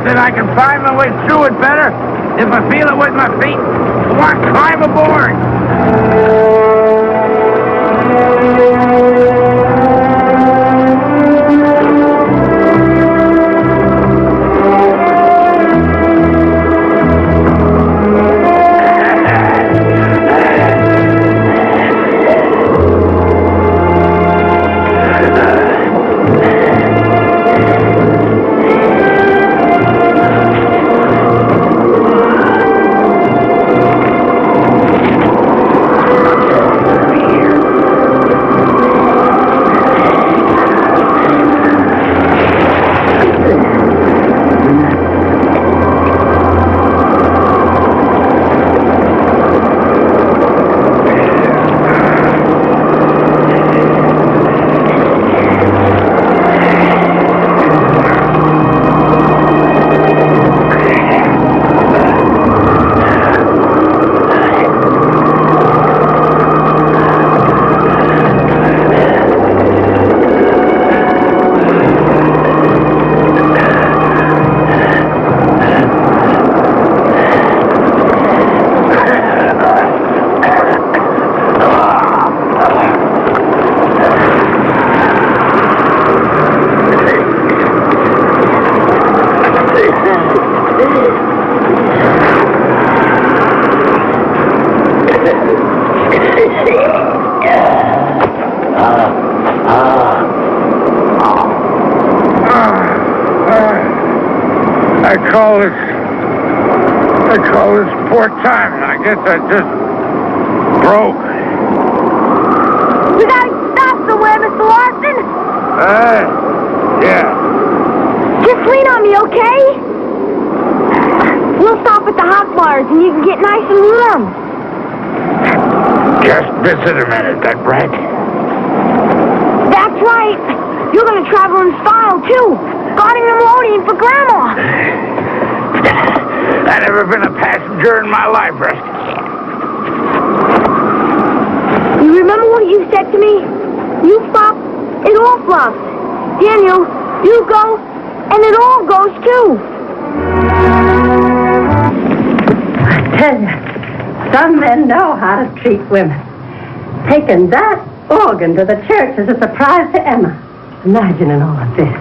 that I can find my way through it better if I feel it with my feet. Come on, climb aboard. I call this poor timing. I guess I just broke. You gotta stop somewhere, Mr. Larson. Yeah. Just lean on me, okay? We'll stop at the hot bars and you can get nice and warm. Just visit a minute, that right? That's right. You're gonna travel in style, too. Guarding the melodeon for Grandma. I've never been a passenger in my life, Rusty. You remember what you said to me? You flop, it all flops. Daniel, you go, and it all goes too. I tell you, some men know how to treat women. Taking that organ to the church is a surprise to Emma. Imagining all of this.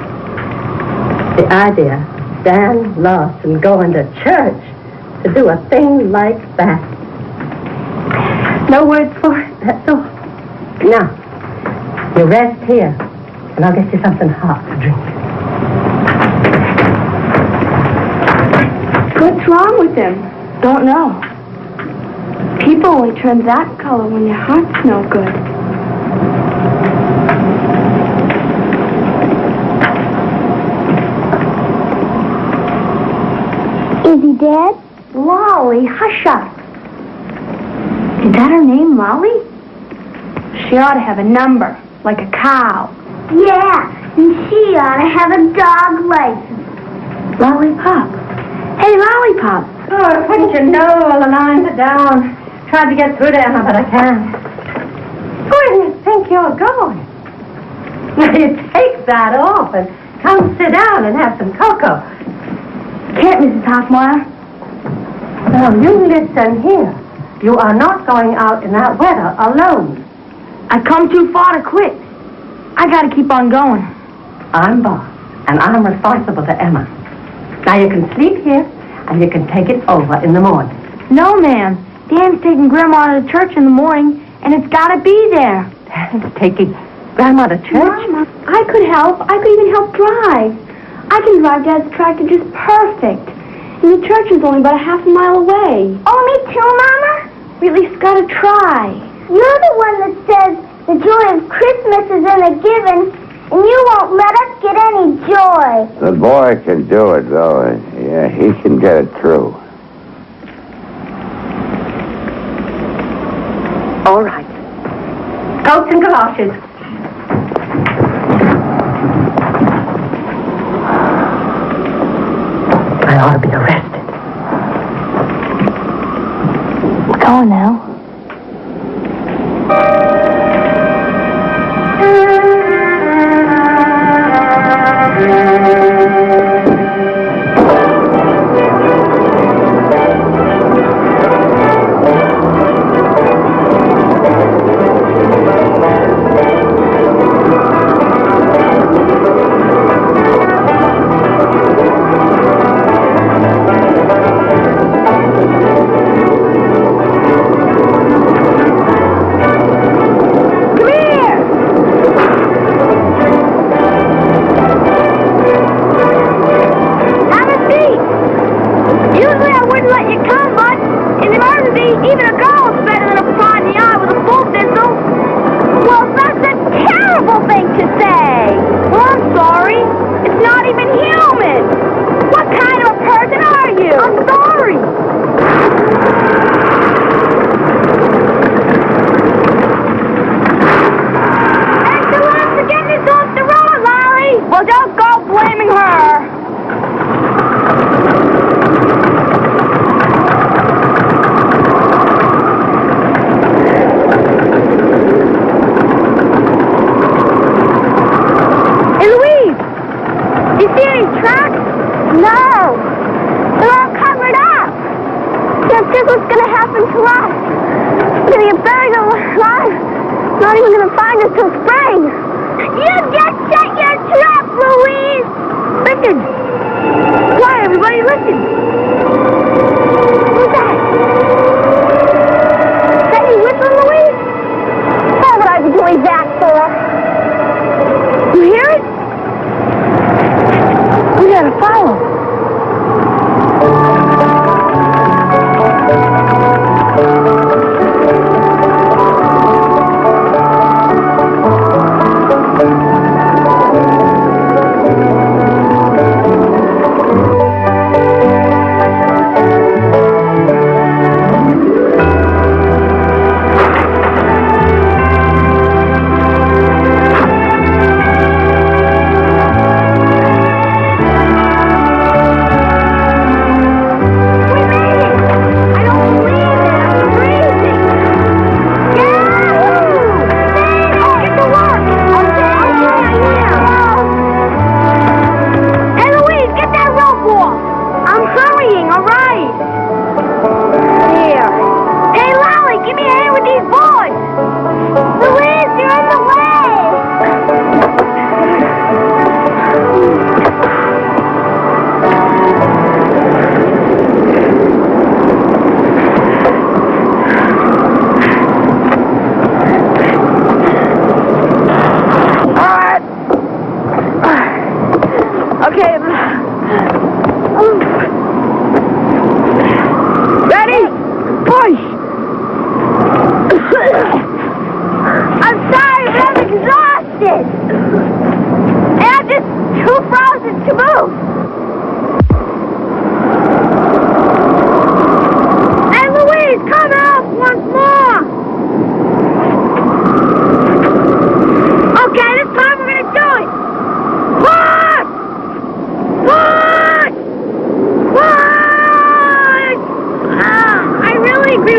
The idea of Stan Lawson going to church to do a thing like that. No words for it, that's all. Now, you rest here, and I'll get you something hot to drink. What's wrong with him? Don't know. People only turn that color when your heart's no good. Is he dead? Lolly, hush up. Is that her name, Lolly? She ought to have a number, like a cow. Yeah, and she ought to have a dog license. Lollipop. Hey, Lollipop. Oh, wouldn't you know all the lines are down? Tried to get through to Emma, but I can't. Where do you think you're going? You take that off and come sit down and have some cocoa. Can't, Mrs. Hoffmeyer. Now, you listen here. You are not going out in that weather alone. I come too far to quit. I gotta keep on going. I'm boss, and I'm responsible to Emma. Now, you can sleep here, and you can take it over in the morning. No, ma'am. Dan's taking Grandma to church in the morning, and it's gotta be there. Dan's taking Grandma to church? Mama, I could help. I could even help drive. I can drive Dad's tractor just perfect. And the church is only about a half a mile away. Oh, me too, Mama? We at least gotta try. You're the one that says the joy of Christmas is in the giving, and you won't let us get any joy. The boy can do it, though. Yeah, he can get it through. All right. Coats and galoshes. I ought to be arrested. We're going now.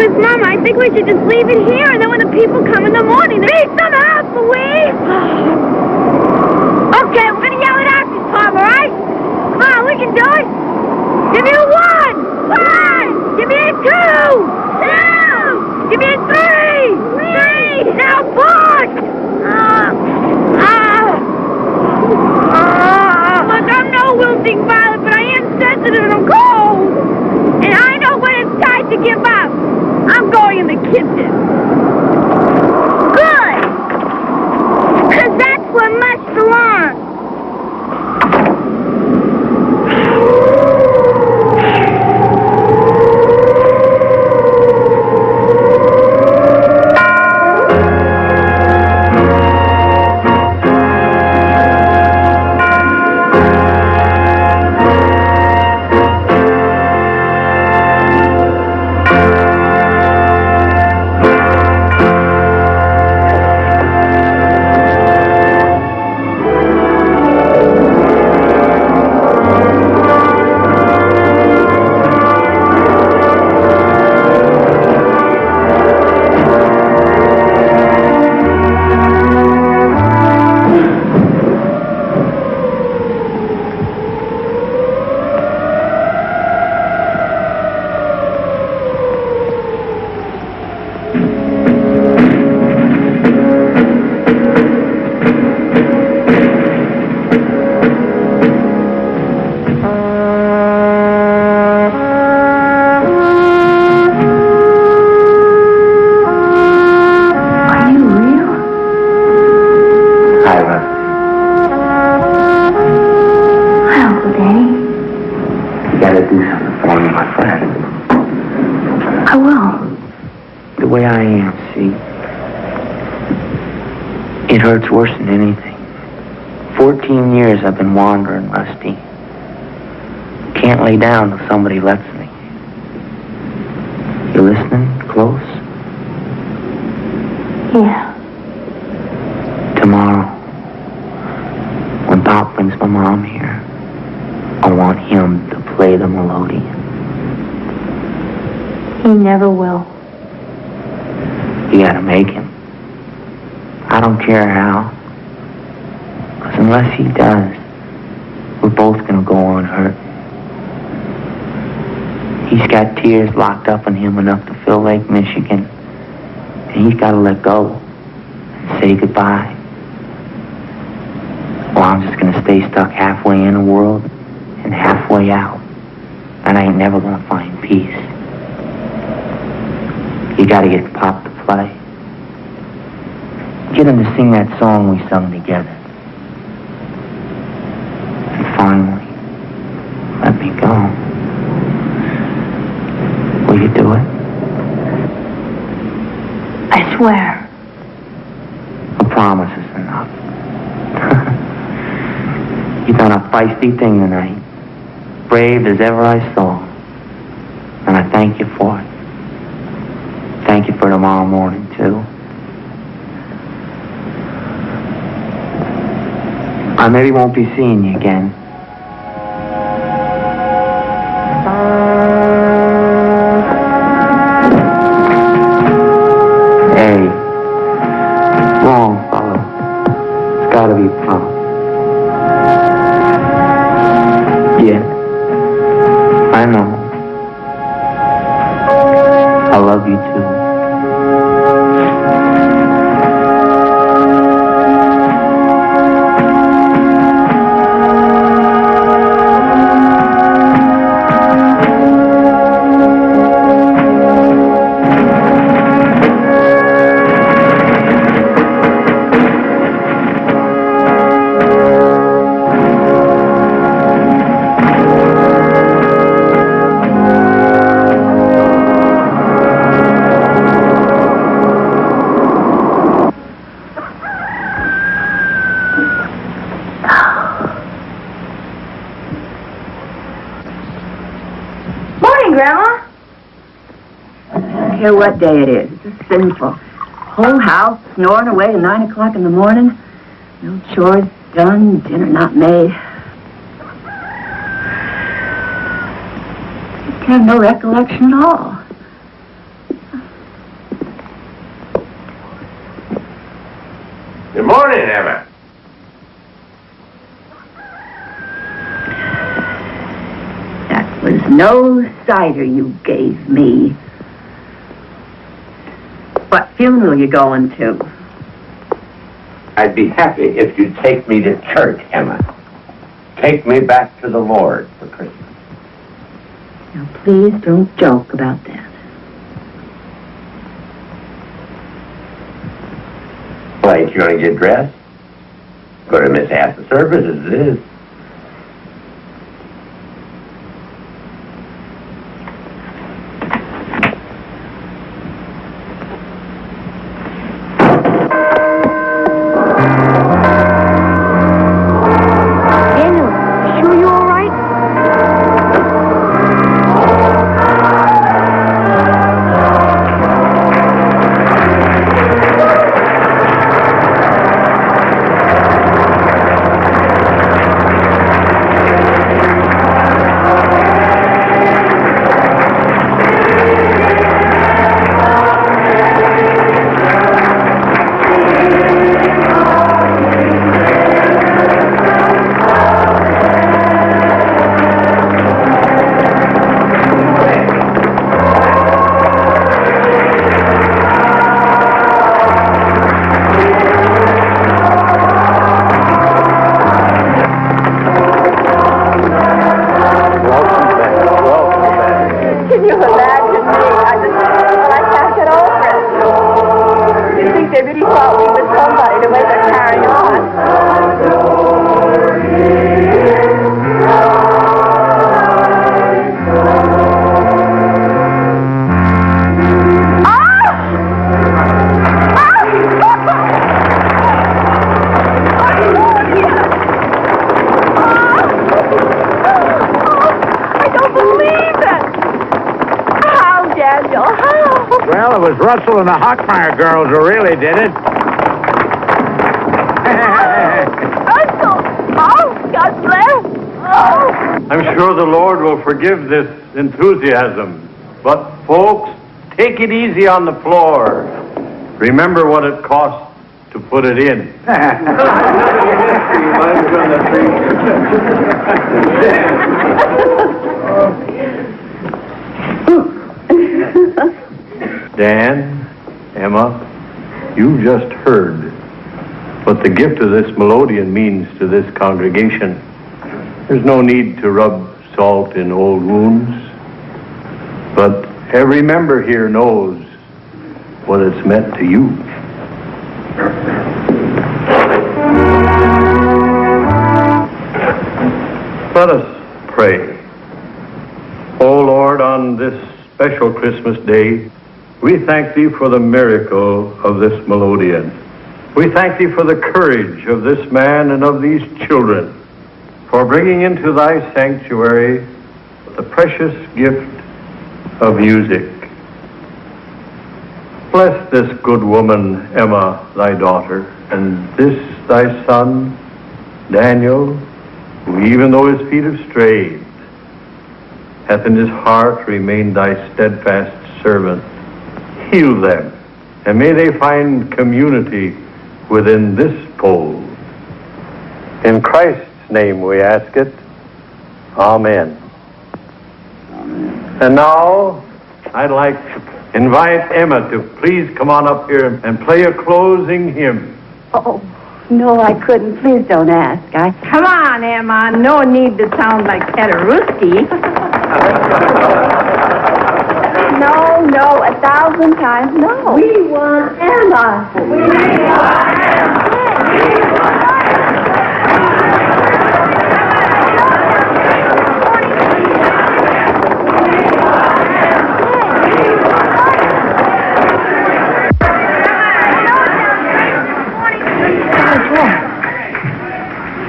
Louis, Mama, I think we should just leave it here, and then when the people come in the morning, they need some help, Louise! Okay, we're gonna yell it out this time, all right? Come on, we can do it! Give me a 1! 1! Give me a 2! 2! Give me a 3! 3! Now push! Look, I'm no wilting violet, but I am sensitive and I'm cold! And I know when it's time to give up. I'm going in the kitchen. Good! Because that's where much belongs. It hurts worse than anything. 14 years I've been wandering, Rusty. Can't lay down till somebody lets me. You listening close? Yeah. Tomorrow, when Pop brings my mom here, I want him to play the melodeon. He never will. You gotta make him. I don't care how. Because unless he does, we're both gonna go on hurt. He's got tears locked up in him enough to fill Lake Michigan. And he's gotta let go and say goodbye. Well, I'm just gonna stay stuck halfway in the world and halfway out. And I ain't never gonna find peace. You gotta get Pop to play. Get him to sing that song we sung together. And finally, let me go. Will you do it? I swear. A promise is enough. You've done a feisty thing tonight. Brave as ever I saw. And I thank you for it. Thank you for tomorrow morning, too. I maybe won't be seeing you again. Hey, wrong fellow. It's gotta be Pop. Yeah, I know. I love you too. What day it is. It's just sinful. Whole house snoring away to 9 o'clock in the morning. No chores done, dinner not made. Just have no recollection at all. morning, Emma. That was no cider you gave me. What funeral you going to? I'd be happy if you'd take me to church, Emma. Take me back to the Lord for Christmas. Now, please don't joke about that. Well, ain't you going to get dressed? Going to miss half the service as it is. Well, it was Russell and the Hockmeyer girls who really did it. Russell! Oh, God bless! Oh! I'm sure the Lord will forgive this enthusiasm. But, folks, take it easy on the floor. Remember what it costs to put it in. Dan, Emma, you just heard what the gift of this melodeon means to this congregation. There's no need to rub salt in old wounds, but every member here knows what it's meant to you. Let us pray. O Lord, on this special Christmas day, we thank Thee for the miracle of this melodeon. We thank Thee for the courage of this man and of these children, for bringing into Thy sanctuary the precious gift of music. Bless this good woman, Emma, Thy daughter, and this Thy son, Daniel, who even though his feet have strayed, hath in his heart remained Thy steadfast servant. Heal them, and may they find community within this fold. In Christ's name we ask it. Amen. Amen. And now, I'd like to invite Emma to please come on up here and play a closing hymn. Oh, no, I couldn't. Please don't ask. Come on, Emma. No need to sound like Paderewski. No, 1,000 times no. We want Emma. We want Emma.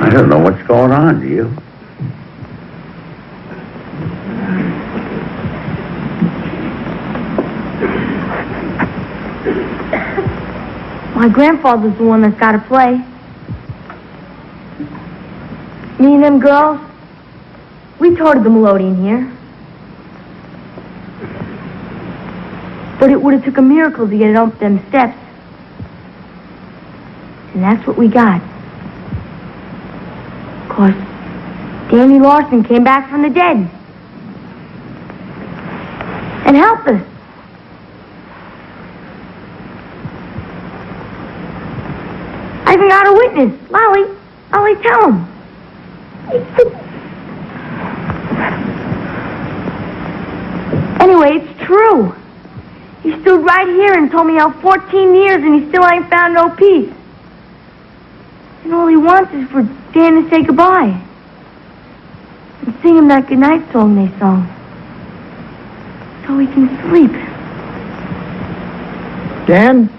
I don't know what's going on, do you? My grandfather's the one that's got to play. Me and them girls, we taught the melodeon here. But it would have took a miracle to get it up them steps. And that's what we got. Of course, Danny Larson came back from the dead. And helped us. I even got a witness. Lolly, tell him. Anyway, it's true. He stood right here and told me how 14 years and he still ain't found no peace. And all he wants is for Dan to say goodbye. And sing him that goodnight song they sung. So he can sleep. Dan,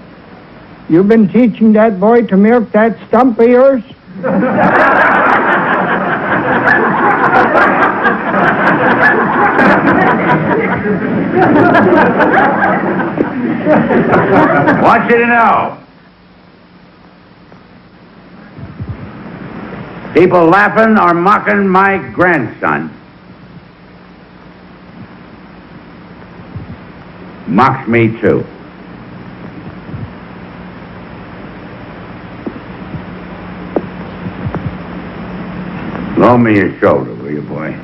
you've been teaching that boy to milk that stump of yours? Want you to know. People laughing or mocking my grandson. Mocks me too. Loan me your shoulder, will you, boy?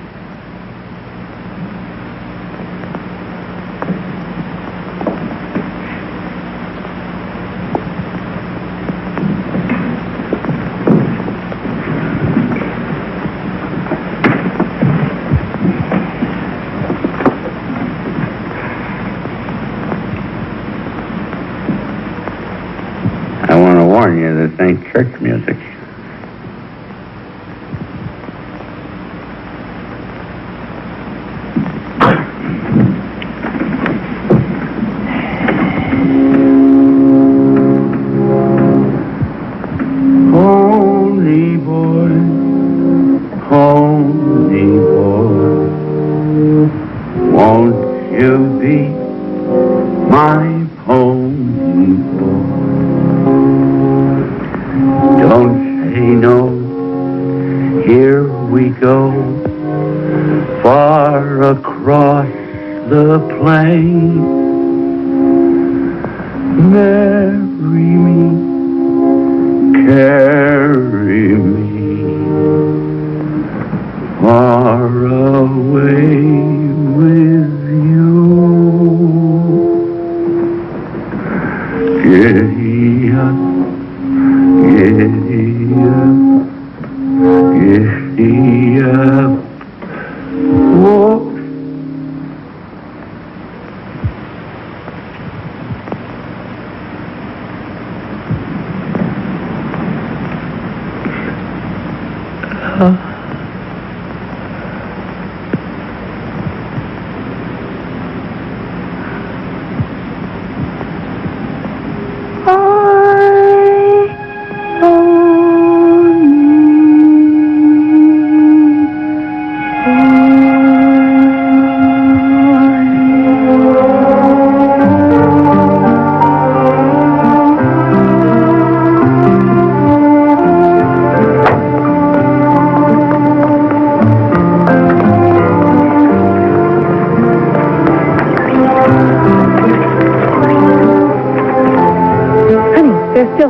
I want to warn you, this ain't church music.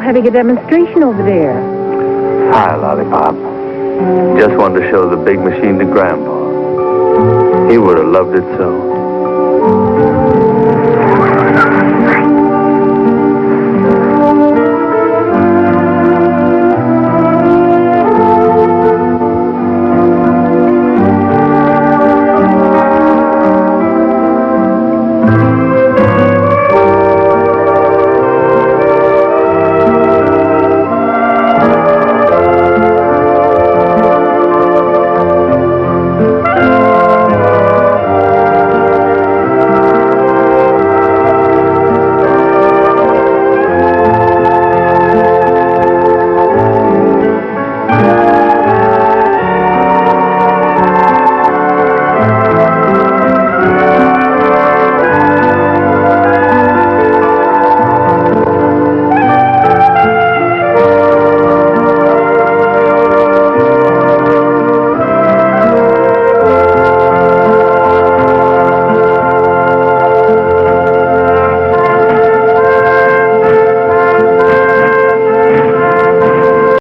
Having a demonstration over there. Hi, Lollipop. Just wanted to show the big machine to Grandpa. He would have loved it so.